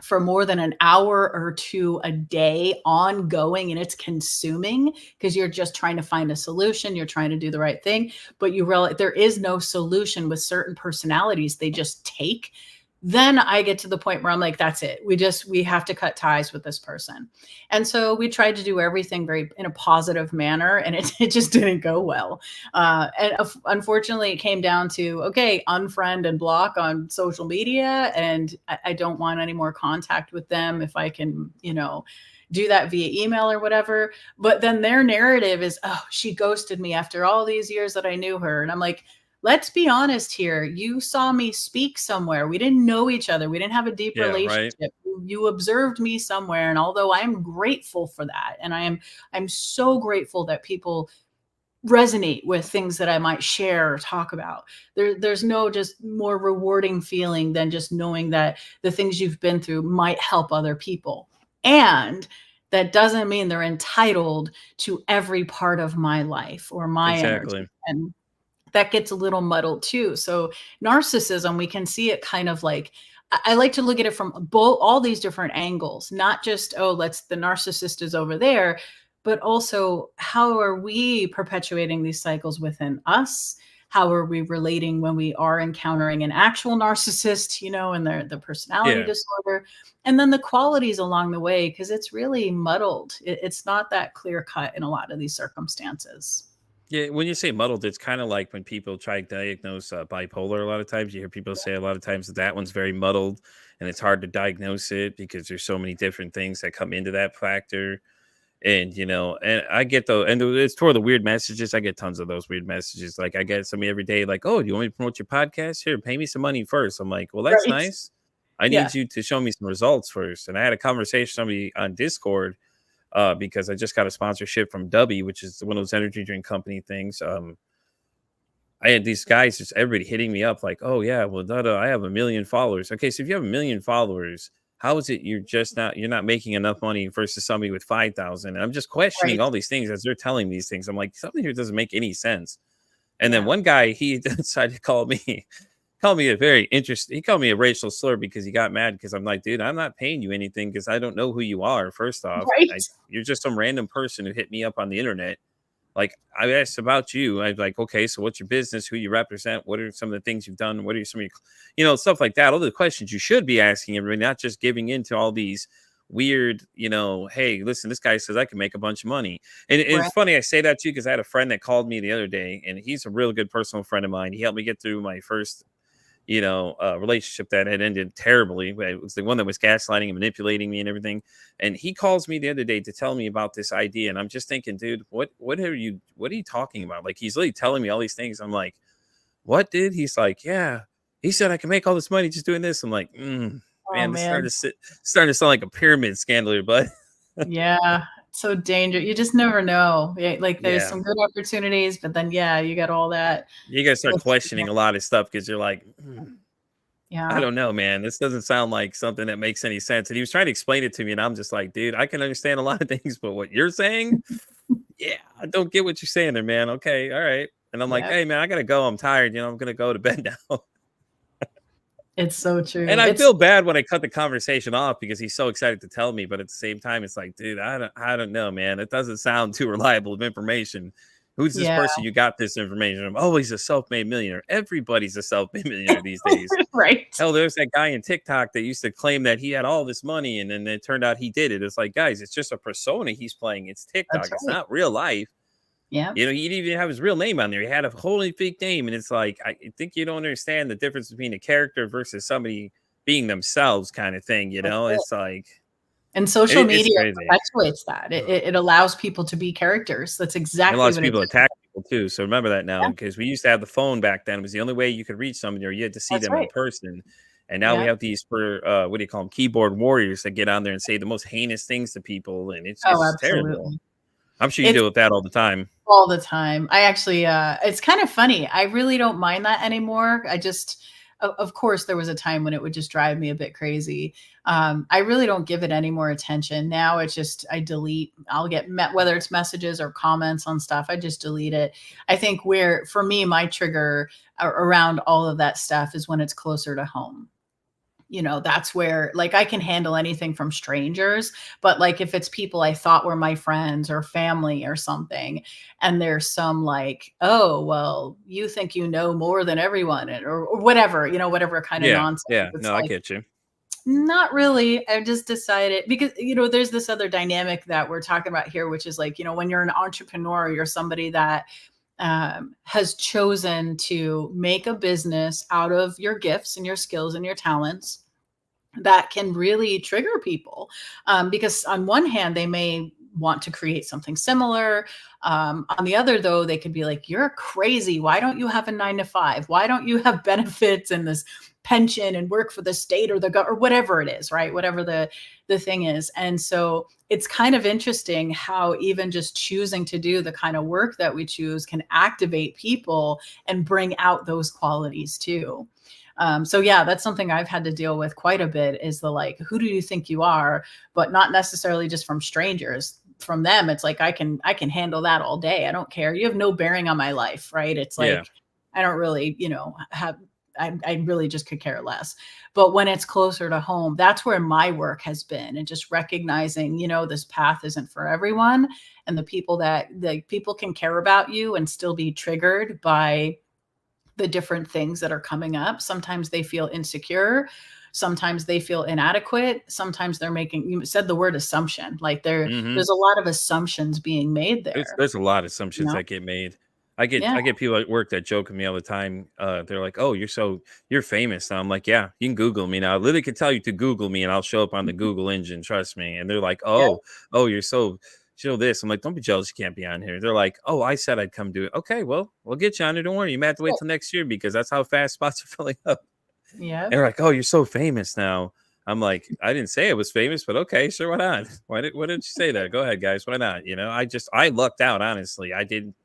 for more than an hour or two a day ongoing and it's consuming because you're just trying to find a solution, you're trying to do the right thing, but you realize there is no solution with certain personalities. They just take. Then I get to the point where I'm like, that's it. We have to cut ties with this person. And so we tried to do everything very in a positive manner and it just didn't go well. Unfortunately, it came down to, okay, unfriend and block on social media. And I don't want any more contact with them if I can, do that via email or whatever. But then their narrative is, oh, she ghosted me after all these years that I knew her. And I'm like, let's be honest here. You saw me speak somewhere. We didn't know each other. We didn't have a deep Yeah. Right. relationship. You observed me somewhere. And although I'm grateful for that, and I'm so grateful that people resonate with things that I might share or talk about. There's no just more rewarding feeling than just knowing that the things you've been through might help other people. And that doesn't mean they're entitled to every part of my life or my energy. Exactly. And that gets a little muddled too. So narcissism, we can see it kind of like I like to look at it from both all these different angles, not just, oh, let's the narcissist is over there, but also how are we perpetuating these cycles within us? How are we relating when we are encountering an actual narcissist, and the personality Yeah. disorder, and then the qualities along the way, because it's really muddled. It's not that clear cut in a lot of these circumstances. Yeah, when you say muddled, it's kind of like when people try to diagnose bipolar. A lot of times, you hear people say a lot of times that that one's very muddled, and it's hard to diagnose it because there's so many different things that come into that factor. And I get it's toward the weird messages. I get tons of those weird messages. Like I get somebody every day, like, "Oh, do you want me to promote your podcast? Here, pay me some money first." I'm like, "Well, that's Right. nice. I Yeah. need you to show me some results first." And I had a conversation with somebody on Discord because I just got a sponsorship from Dubby, which is one of those energy drink company things. I had these guys, just everybody hitting me up like, "Oh yeah, well, I have 1 million followers." Okay, so if you have 1 million followers, how is it you're not making enough money versus somebody with 5,000? And I'm just questioning Right. all these things as they're telling these things. I'm like, something here doesn't make any sense. And then Yeah. one guy, he decided to call me a very interesting. He called me a racial slur because he got mad because I'm like, dude, I'm not paying you anything because I don't know who you are. First off, Right. you're just some random person who hit me up on the internet. like I asked about you. I was like, okay, so what's your business? Who you represent? What are some of the things you've done? What are some of your, stuff like that? All the questions you should be asking everybody, not just giving into all these weird, hey, listen, this guy says I can make a bunch of money. And Right. it's funny I say that too, because I had a friend that called me the other day, and he's a real good personal friend of mine. He helped me get through my first relationship that had ended terribly. It was the one that was gaslighting and manipulating me and everything. And he calls me the other day to tell me about this idea. And I'm just thinking, dude, what are you talking about? Like, he's literally telling me all these things. I'm like, what, dude? He's like, yeah. He said I can make all this money just doing this. I'm like, Oh man, this man. starting to sound like a pyramid scandal here, bud. Yeah. So dangerous. You just never know. Yeah, like there's Yeah. some good opportunities, but then yeah, you got all that. You gotta start What's- questioning a lot of stuff because you're like, I Yeah. don't know, man. This doesn't sound like something that makes any sense. And he was trying to explain it to me, and I'm just like, dude, I can understand a lot of things, but what you're saying, yeah, I don't get what you're saying there, man. Okay, all right. And I'm like, Yeah. hey, man, I gotta go. I'm tired. I'm gonna go to bed now. It's so true. And I It's feel bad when I cut the conversation off because he's so excited to tell me, but at the same time, it's like, dude, I don't know, man. It doesn't sound too reliable of information. Who's this yeah, person you got this information from? Oh, he's a self-made millionaire. Everybody's a self-made millionaire these days. right. Hell, there's that guy in TikTok that used to claim that he had all this money, and then it turned out he did it. It's like, guys, it's just a persona he's playing. It's TikTok. That's It's right. not real life. Yeah. He didn't even have his real name on there. He had a wholly fake name, and it's like, I think you don't understand the difference between a character versus somebody being themselves, kind of thing. That's it. It's like And social it's media crazy. perpetuates that. It allows people to be characters. That's And exactly lots what of it people is. attack people too. So remember that now, Yeah, because we used to have the phone back then. It was the only way you could reach somebody, or you had to see that's them in right. person. And now we Yeah. have these what do you call them? Keyboard warriors that get on there and say the most heinous things to people, and it's Oh, it's terrible. absolutely. I'm sure you It's deal with that all the time. all the time. I actually, it's kind of funny. I really don't mind that anymore. I just, of course, there was a time when it would just drive me a bit crazy. I really don't give it any more attention. Now it's just, I delete, I'll get met, whether it's messages or comments on stuff, I just delete it. I think for me, my trigger around all of that stuff is when it's closer to home. That's where, like, I can handle anything from strangers, but like if it's people I thought were my friends or family or something, and there's some like, oh, well, you think you know more than everyone, or whatever, whatever kind of Yeah, nonsense. yeah. It's No, I like, get you. not really. I've just decided, because there's this other dynamic that we're talking about here, which is like, when you're an entrepreneur, you're somebody that has chosen to make a business out of your gifts and your skills and your talents, that can really trigger people, because on one hand they may want to create something similar, on the other, though, they could be like, you're crazy, why don't you have a 9 to 5, why don't you have benefits and this pension and work for the state or or whatever it is, right? Whatever the thing is. And so it's kind of interesting how even just choosing to do the kind of work that we choose can activate people and bring out those qualities too. So yeah, that's something I've had to deal with quite a bit, is the like, who do you think you are? But not necessarily just from strangers. From them, it's like, I can handle that all day. I don't care. You have no bearing on my life, right? It's Yeah. like, I don't really, have, I really just could care less. But when it's closer to home, that's where my work has been. And just recognizing, this path isn't for everyone. And the people can care about you and still be triggered by the different things that are coming up. Sometimes they feel insecure. Sometimes they feel inadequate. Sometimes you said the word assumption, like Hmm. there's a lot of assumptions being made there. There's a lot of assumptions You know? that get made. I get Yeah. I get people at work that joke with me all the time. They're like, "Oh, you're famous." And I'm like, "Yeah, you can Google me now. I literally can tell you to Google me, and I'll show up on the Google engine. Trust me." And they're like, Yeah. "Oh, you're so this." I'm like, "Don't be jealous. You can't be on here." They're like, "Oh, I said I'd come do it." Okay, well, we'll get you on there. Don't worry. You might have to wait till next year because that's how fast spots are filling up. Yeah. And they're like, "Oh, you're so famous now." I'm like, "I didn't say I was famous, but okay, sure, why not? Why didn't you say that? Go ahead, guys. Why not?" I lucked out, honestly. I didn't,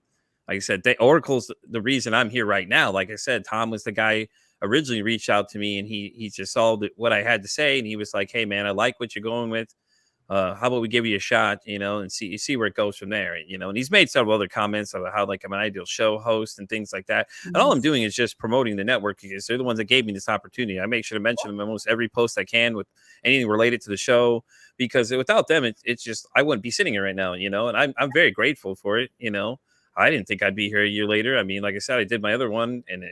like I said, Oracle's the reason I'm here right now. Like I said, Tom was the guy originally reached out to me, and he just saw what I had to say, and he was like, "Hey, man, I like what you're going with. How about we give you a shot, and see where it goes from there." And he's made several other comments about how, like, I'm an ideal show host and things like that. And all I'm Nice. doing is just promoting the network because they're the ones that gave me this opportunity. I make sure to mention them in almost every post I can with anything related to the show, because without them, it's just, I wouldn't be sitting here right now, and I'm very grateful for it. I didn't think I'd be here a year later. I mean, like I said, I did my other one, and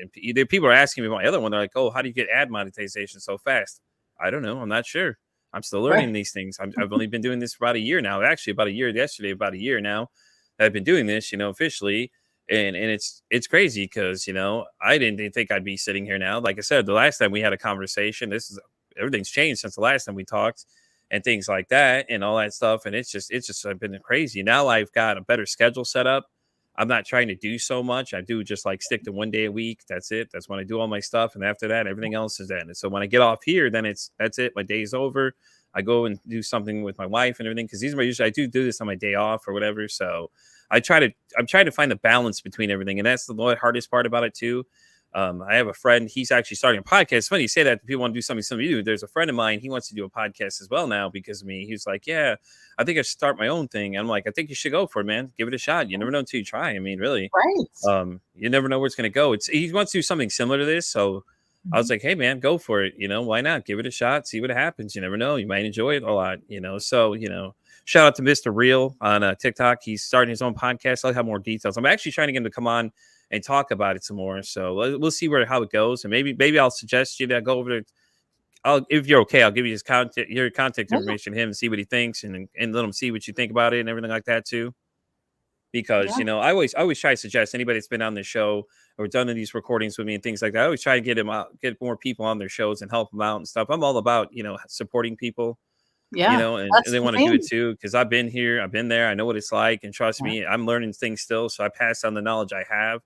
people are asking me about my other one. They're like, "Oh, how do you get ad monetization so fast?" I don't know. I'm not sure. I'm still learning Right. these things. I've only been doing this for about a year now. Actually, about a year yesterday, about a year now that I've been doing this, officially. And it's crazy because I didn't think I'd be sitting here now. Like I said, the last time we had a conversation, everything's changed since the last time we talked, and things like that, and all that stuff. And it's just been crazy. Now I've got a better schedule set up. I'm not trying to do so much. I do just like stick to 1 day a week. That's it. That's when I do all my stuff. And after that, everything else is done. And so when I get off here, then that's it. My day's over. I go and do something with my wife and everything. Cause these are usually I do this on my day off or whatever. So I'm trying to find the balance between everything. And that's the hardest part about it too. I have a friend, he's actually starting a podcast. It's funny you say that people want to do something similar to you. There's a friend of mine, he wants to do a podcast as well now because of me. He's like, yeah, I think I should start my own thing. I'm like, I think you should go for it, man. Give it a shot. You never know until you try. I mean, really, Right. you never know where it's going to go. He wants to do something similar to this. So I was Mhm. like, hey man, go for it. Why not give it a shot? See what happens. You never know. You might enjoy it a lot, So, shout out to Mr. Real on TikTok. He's starting his own podcast. I'll have more details. I'm actually trying to get him to come on and talk about it some more. So we'll see how it goes. And maybe I'll suggest you that go over there. If you're okay, I'll give you your contact Yeah. information to him and see what he thinks and let him see what you think about it and everything like that too. Because Yeah. I always try to suggest anybody that's been on the show or done these recordings with me and things like that. I always try to get more people on their shows and help them out and stuff. I'm all about supporting people, Yeah. and That's they the want to do it thing. too because I've been here, I've been there, I know what it's like, and trust Yeah. me, I'm learning things still. So I pass on the knowledge I have.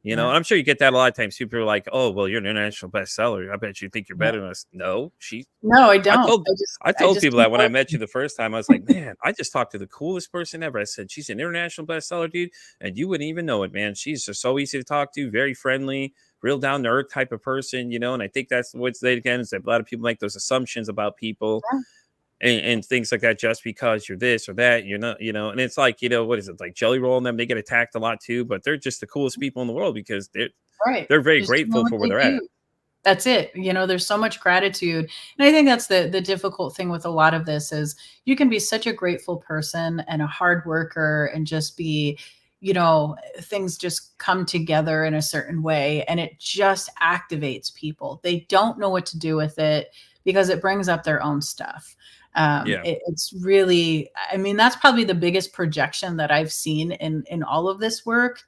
And Yeah. I'm sure you get that a lot of times. People are like, "Oh, well, you're an international bestseller. I bet you think you're Yeah. better than us." No, No, I I don't. told I I told just people keep that when I met you working. the first time. I was like, "Man, I just talked to the coolest person ever." I said, "She's an international bestseller, dude, and you wouldn't even know it, man. She's just so easy to talk to, very friendly, real down to earth type of person." And I think that's what's they again is that a lot of people make those assumptions about people Yeah. and things like that just because you're this or that, you're not. And it's like, what is it, like Jelly Roll and them? They get attacked a lot too, but they're just the coolest people in the world because Right. they're very Just doing grateful what for where they they're at. do. That's it. There's so much gratitude. And I think that's the difficult thing with a lot of this is you can be such a grateful person and a hard worker and just be, things just come together in a certain way and it just activates people. They don't know what to do with it because it brings up their own stuff. Yeah. It's really, I mean, that's probably the biggest projection that I've seen in all of this work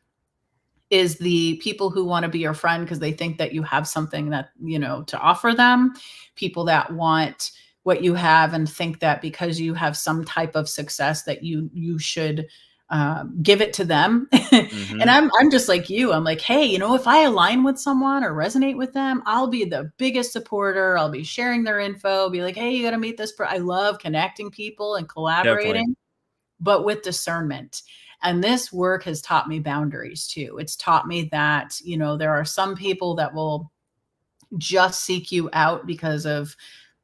is the people who want to be your friend because they think that you have something that, to offer them, people that want what you have and think that because you have some type of success that you should give it to them. And Hmm. I'm just like you. I'm like, hey, if I align with someone or resonate with them, I'll be the biggest supporter. I'll be sharing their info, be like, hey, you got to meet this. I love connecting people and Definitely. collaborating but with discernment. And this work has taught me boundaries too. It's taught me that, there are some people that will just seek you out because of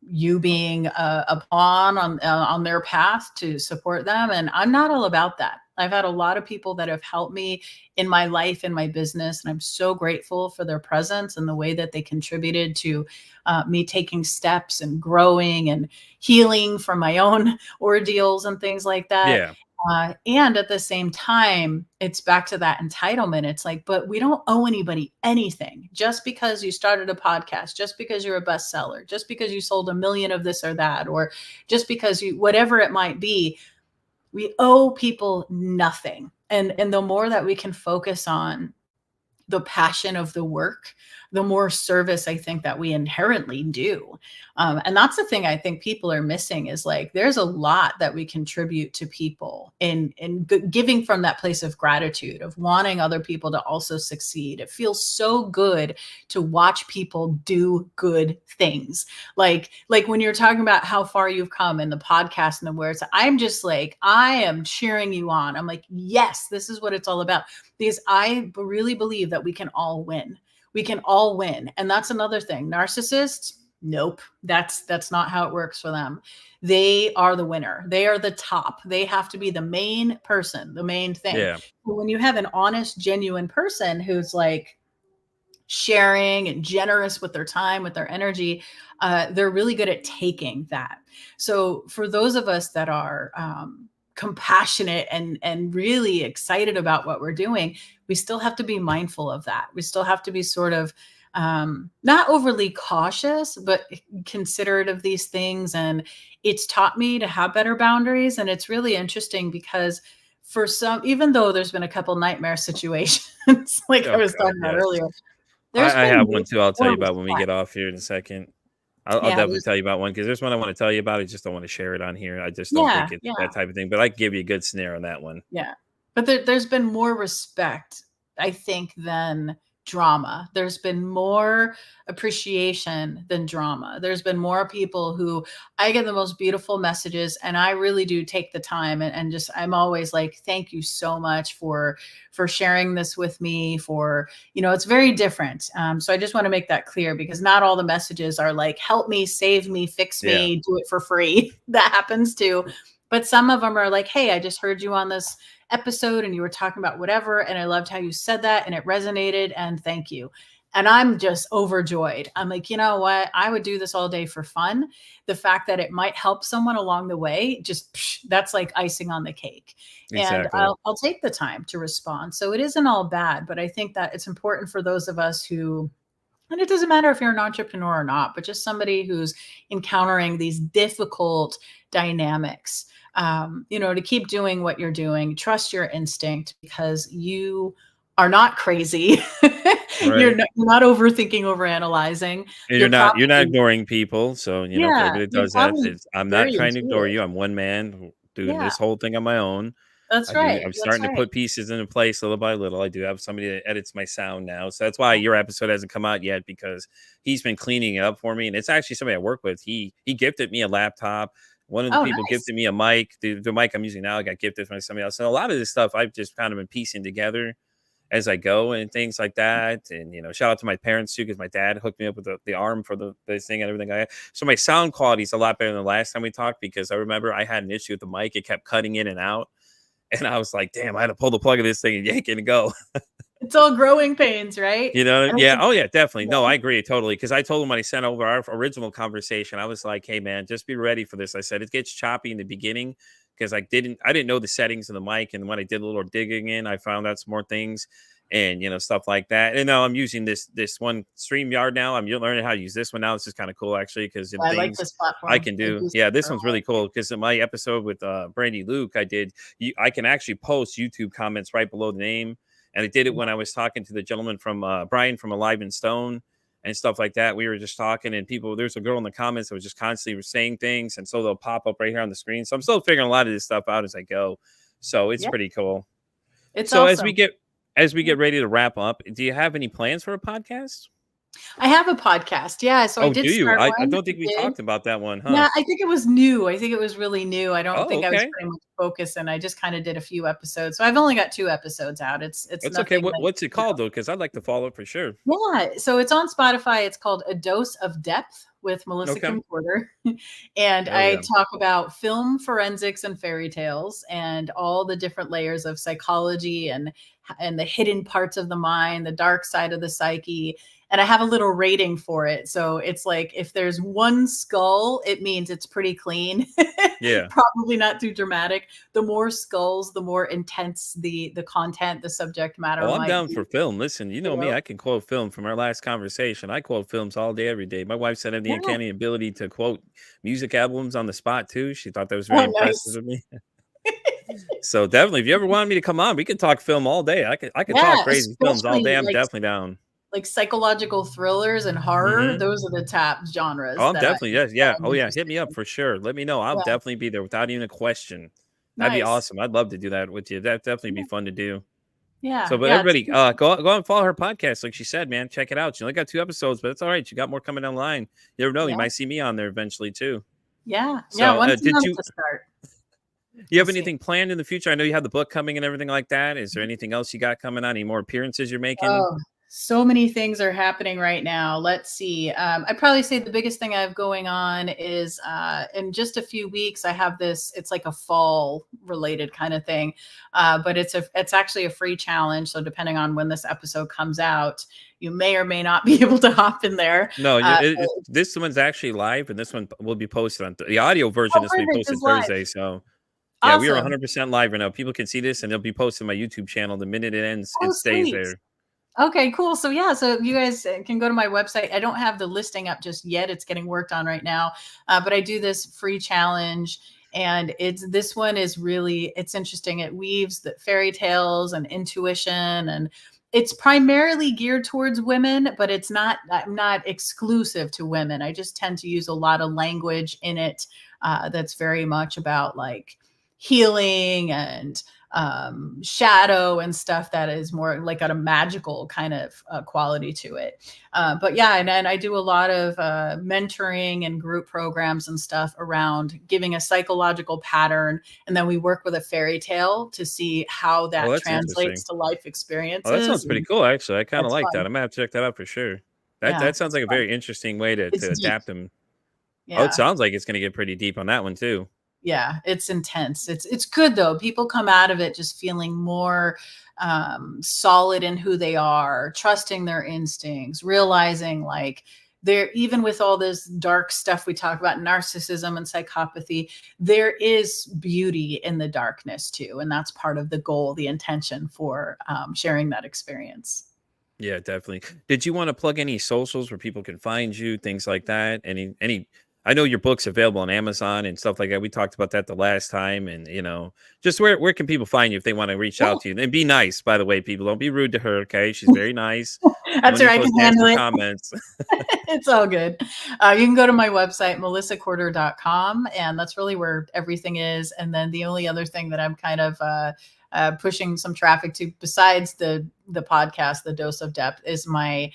you being a pawn on their path to support them. And I'm not all about that. I've had a lot of people that have helped me in my life, in my business, and I'm so grateful for their presence and the way that they contributed to me taking steps and growing and healing from my own ordeals and things like that. Yeah. And at the same time, it's back to that entitlement. It's like, but we don't owe anybody anything just because you started a podcast, just because you're a bestseller, just because you sold 1 million of this or that, or just because whatever it might be, we owe people nothing. And the more that we can focus on the passion of the work, the more service I think that we inherently do. And that's the thing I think people are missing is like, there's a lot that we contribute to people in giving from that place of gratitude, of wanting other people to also succeed. It feels so good to watch people do good things. Like when you're talking about how far you've come in the podcast and the words, I'm just like, I am cheering you on. I'm like, yes, this is what it's all about because I really believe that we can all win. We can all win. And that's another thing. Narcissists, nope. That's not how it works for them. They are the winner. They are the top. They have to be the main person, the main thing. Yeah. But when you have an honest, genuine person who's like sharing and generous with their time, with their energy, they're really good at taking that. So for those of us that are compassionate and really excited about what we're doing, we still have to be mindful of that. We still have to be sort of not overly cautious, but considerate of these things. And it's taught me to have better boundaries. And it's really interesting because for some, even though there's been a couple nightmare situations, like I Oh was God, talking about yes. earlier, there's I been have one too. I'll tell more you about when we respect. get off here in a second. I'll Yeah, definitely tell you about one because there's one I want to tell you about. I just don't want to share it on here. I just don't yeah, think it's yeah. that type of thing. But I can give you a good snare on that one. Yeah. But there's been more respect, I think, than drama. There's been more appreciation than drama. There's been more people who I get the most beautiful messages, and I really do take the time and just I'm always like, thank you so much for sharing this with me. For it's very different. So I just want to make that clear because not all the messages are like, help me, save me, fix Yeah. me, do it for free. That happens too. But some of them are like, hey, I just heard you on this episode and you were talking about whatever. And I loved how you said that and it resonated. And thank you. And I'm just overjoyed. I'm like, you know what? I would do this all day for fun. The fact that it might help someone along the way, that's like icing on the cake. And Exactly. I'll take the time to respond. So it isn't all bad, but I think that it's important for those of us who, and it doesn't matter if you're an entrepreneur or not, but just somebody who's encountering these difficult dynamics, to keep doing what you're doing, trust your instinct because you are not crazy. You're Right. not overthinking, overanalyzing. And You're you're not probably, ignoring people. So, for yeah, everybody that you're does that, probably I'm not very trying to ignore intuitive. you. I'm one man doing Yeah, this whole thing on my own. that's right. I'm That's starting to right. put pieces into place little by little. I do have somebody that edits my sound now. So that's why your episode hasn't come out yet because he's been cleaning it up for me. And it's actually somebody I work with. He gifted me a laptop. One of the Oh, people nice. gifted me a mic. The mic I'm using now I got gifted from somebody else. And a lot of this stuff I've just kind of been piecing together as I go and things like that. And shout out to my parents too, because my dad hooked me up with the arm for the thing and everything like that. So my sound quality is a lot better than the last time we talked because I remember I had an issue with the mic. It kept cutting in and out. And I was like, damn, I had to pull the plug of this thing and yank it and go. It's all growing pains, right? And Yeah. Oh, yeah, definitely. No, yeah. I agree totally. Because I told him when I sent over our original conversation, I was like, hey, man, just be ready for this. I said, it gets choppy in the beginning because I didn't know the settings of the mic. And when I did a little digging in, I found out some more things and, stuff like that. And now I'm using this one StreamYard now. I'm learning how to use this one now. This is kind of cool, actually, because I like things this I platform. can I do. use Yeah, it this for a one's lot really of things. cool because in my episode with Brandy Luke, I can actually post YouTube comments right below the name. And I did it when I was talking to the gentleman from Brian from Alive and Stone and stuff like that. We were just talking and there's a girl in the comments that was just constantly saying things. And so they'll pop up right here on the screen. So I'm still figuring a lot of this stuff out as I go. So it's Yeah, pretty cool. it's So awesome. as we get ready to wrap up, do you have any plans for a podcast? I have a podcast. Yeah. So I Oh, did do you? start I one. don't I think we did. talked about that one, huh? Yeah, I think it was new. I think it was really new. I don't Oh, think I was okay. pretty much focused, and I just kind of did a few episodes. So I've only got 2 episodes out. It's It's okay. nothing that, What's it called though? Because I'd like to follow it for sure. yeah. So it's on Spotify. It's called A Dose of Depth with Melissa Okay. Kim Porter. And Oh I yeah. talk about film forensics and fairy tales and all the different layers of psychology and the hidden parts of the mind, the dark side of the psyche. And I have a little rating for it. So it's like if there's one skull, it means it's pretty clean. Yeah. Probably not too dramatic. The more skulls, the more intense the content, the subject matter Oh, I'm might down be. for film. Listen, you You know me, know? I can quote film from our last conversation. I quote films all day, every day. My wife said I have the Yeah. uncanny ability to quote music albums on the spot too. She thought that was very Oh, impressive nice. of me. So definitely, if you ever wanted me to come on, we could talk film all day. I could talk Yeah, crazy films all especially day. I'm definitely down. like psychological thrillers and horror. Hmm. Those are the top Oh, genres I'm that definitely yes, yeah. I'm Oh yeah, hit interested me up in. for sure. Let me know. I'll Yeah, definitely be there without even a question. That'd be nice. awesome. I'd love to do that with you. That'd definitely be Yeah, fun to do. So, yeah, but yeah. everybody, go and follow her podcast. Like she said, man, check it out. She only got 2 episodes, but it's all right. You got more coming down the line. You never know. You Yeah, might see me on there eventually too. yeah, yeah. So, Once a did month you to start. you We'll have see. anything planned in the future? I know you have the book coming and everything like that. Is there anything else you got coming on? Any more appearances you're making? Oh, so many things are happening right now. Let's see. I'd probably say the biggest thing I have going on is in just a few weeks, I have this, it's like a fall related kind of thing. But it's actually a free challenge. So depending on when this episode comes out, you may or may not be able to hop in there. No, Uh, this one's actually live, and this one will be posted on the audio oh, version. This will be perfect. posted It's live. Thursday. So, Yeah, we are Awesome. 100% live right now. People can see this, and they'll be posted on my YouTube channel. The minute it ends, Oh, it stays sweet. there. Okay, cool. So yeah, so you guys can go to my website. I don't have the listing up just yet. It's getting worked on right now. But I do this free challenge, and this one is really, it's interesting. It weaves the fairy tales and intuition, and it's primarily geared towards women, but it's not, I'm not exclusive to women. I just tend to use a lot of language in it that's very much about like healing and shadow and stuff that is more like got a magical kind of quality to it. But yeah, and I do a lot of mentoring and group programs and stuff around giving a psychological pattern. And then we work with a fairy tale to see how Oh, that that's interesting. translates to life Oh, that experiences. sounds pretty And cool, actually. I kinda that's like that. fun. I'm gonna have to check that out for sure. That Yeah, that sounds it's like a fun. very interesting way to It's deep. adapt them. Oh, it Yeah. sounds like it's gonna get pretty deep on that one too. Yeah, it's intense. It's good though. People come out of it just feeling more solid in who they are, trusting their instincts, realizing like they're, even with all this dark stuff we talk about, narcissism and psychopathy, there is beauty in the darkness too, and that's part of the goal, the intention for sharing that experience. Yeah, definitely. Did you wanna plug any socials where people can find you, things like that? Any I know your book's available on Amazon and stuff like that. We talked about that the last time, and, just where can people find you if they wanna reach Yeah, out to you? And be nice, by the way, people. Don't be rude to her, okay? She's very nice. I'm that's only right. I can supposed to handle answer it. comments. It's all good. You can go to my website, melissacorter.com, and that's really where everything is. And then the only other thing that I'm kind of pushing some traffic to, besides the podcast, The Dose of Depth, is my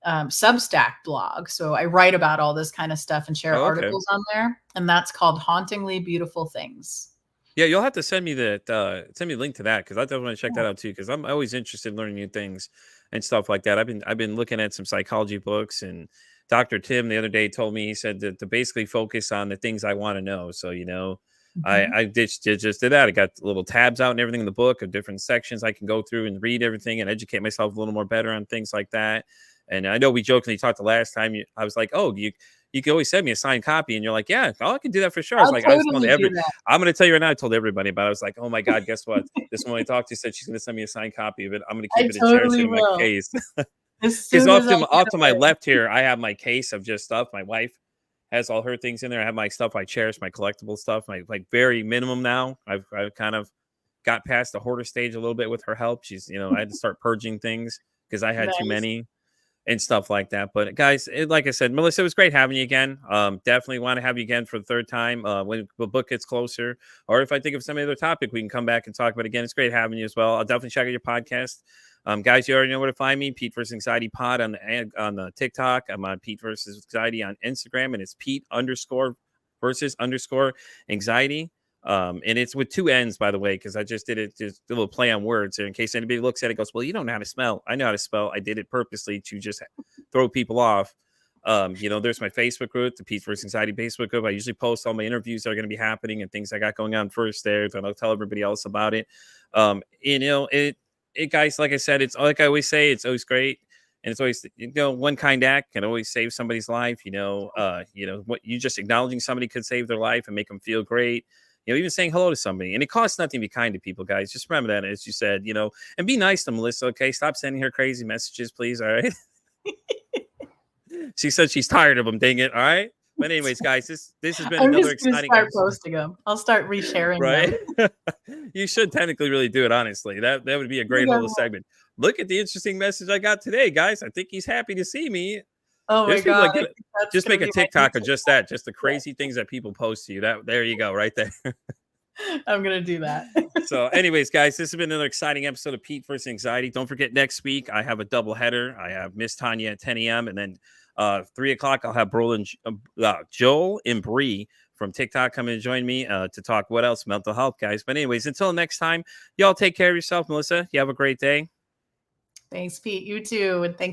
Substack blog. So I write about all this kind of stuff and share Oh, okay. articles on there, and that's called Hauntingly Beautiful Things. Yeah, you'll have to send me send me a link to that because I definitely want to check that out too. Because I'm always interested in learning new things and stuff like that. I've been looking at some psychology books, and Dr. Tim the other day told me, he said to basically focus on the things I want to know. So I Mhm. I just did that. I got little tabs out and everything in the book of different sections I can go through and read everything and educate myself a little more better on things like that. And I know we jokingly talked the last time. I was like, "Oh, you can always send me a signed copy," and you're like, "Yeah, oh, I can do that for sure." I was I'll like, I was telling totally do that. I'm gonna tell you right now. I told everybody about it. I was like, "Oh my god, guess what? This one I talked to said she's gonna send me a signed copy of it. I'm gonna I keep it and cherish totally it in my will. case." As Because soon as I off get to my away. left here, I have my case of just stuff. My wife has all her things in there. I have my stuff I cherish, my collectible stuff, my like very minimum now. I've kind of got past the hoarder stage a little bit with her help. I had to start purging things because I had too Nice. many and stuff like that. But guys, like I said, Melissa, it was great having you again. Definitely want to have you again for the third time when the book gets closer, or if I think of some other topic, we can come back and talk about it again. It's great having you as well. I'll definitely check out your podcast. Guys, you already know where to find me. Pete versus Anxiety Pod on the TikTok. I'm on Pete versus Anxiety on Instagram, and it's Pete underscore versus underscore anxiety. And it's with two N's, by the way, because I just did it, just a little play on words. And in case anybody looks at it, goes, "Well, you don't know how to spell." I know how to spell. I did it purposely to just throw people off. There's my Facebook group, the Peace versus Anxiety Facebook group. I usually post all my interviews that are going to be happening and things I got going on first there. Then I'll tell everybody else about it. It guys, like I said, it's like I always say, it's always great. And it's always, one kind act can always save somebody's life. What you just acknowledging somebody could save their life and make them feel great. Even saying hello to somebody, and it costs nothing to be kind to people, guys. Just remember that, as you said, and be nice to Melissa. Okay, stop sending her crazy messages, please. All right. She said she's tired of them. Dang it. All right. But anyways, guys, this has been I'm another just gonna exciting start episode, posting them. I'll start resharing right? them. You should technically really do it. Honestly, that would be a I think great I whole will. segment. Look at the interesting message I got today, guys. I think he's happy to see me. Oh my There's people god, that I get it. think that's Just gonna make a be my TikTok of YouTube. just that, just the Yeah, crazy things that people post to you. That there you go, right there. I'm gonna do that. So, anyways, guys, this has been another exciting episode of Pete versus Anxiety. Don't forget, next week I have a double header. I have Miss Tanya at 10 a.m. and then 3 o'clock I'll have Joel and Bree from TikTok coming to join me to talk what else mental health, guys. But anyways, until next time, y'all take care of yourself, Melissa. You have a great day. Thanks, Pete. You too, and thanks.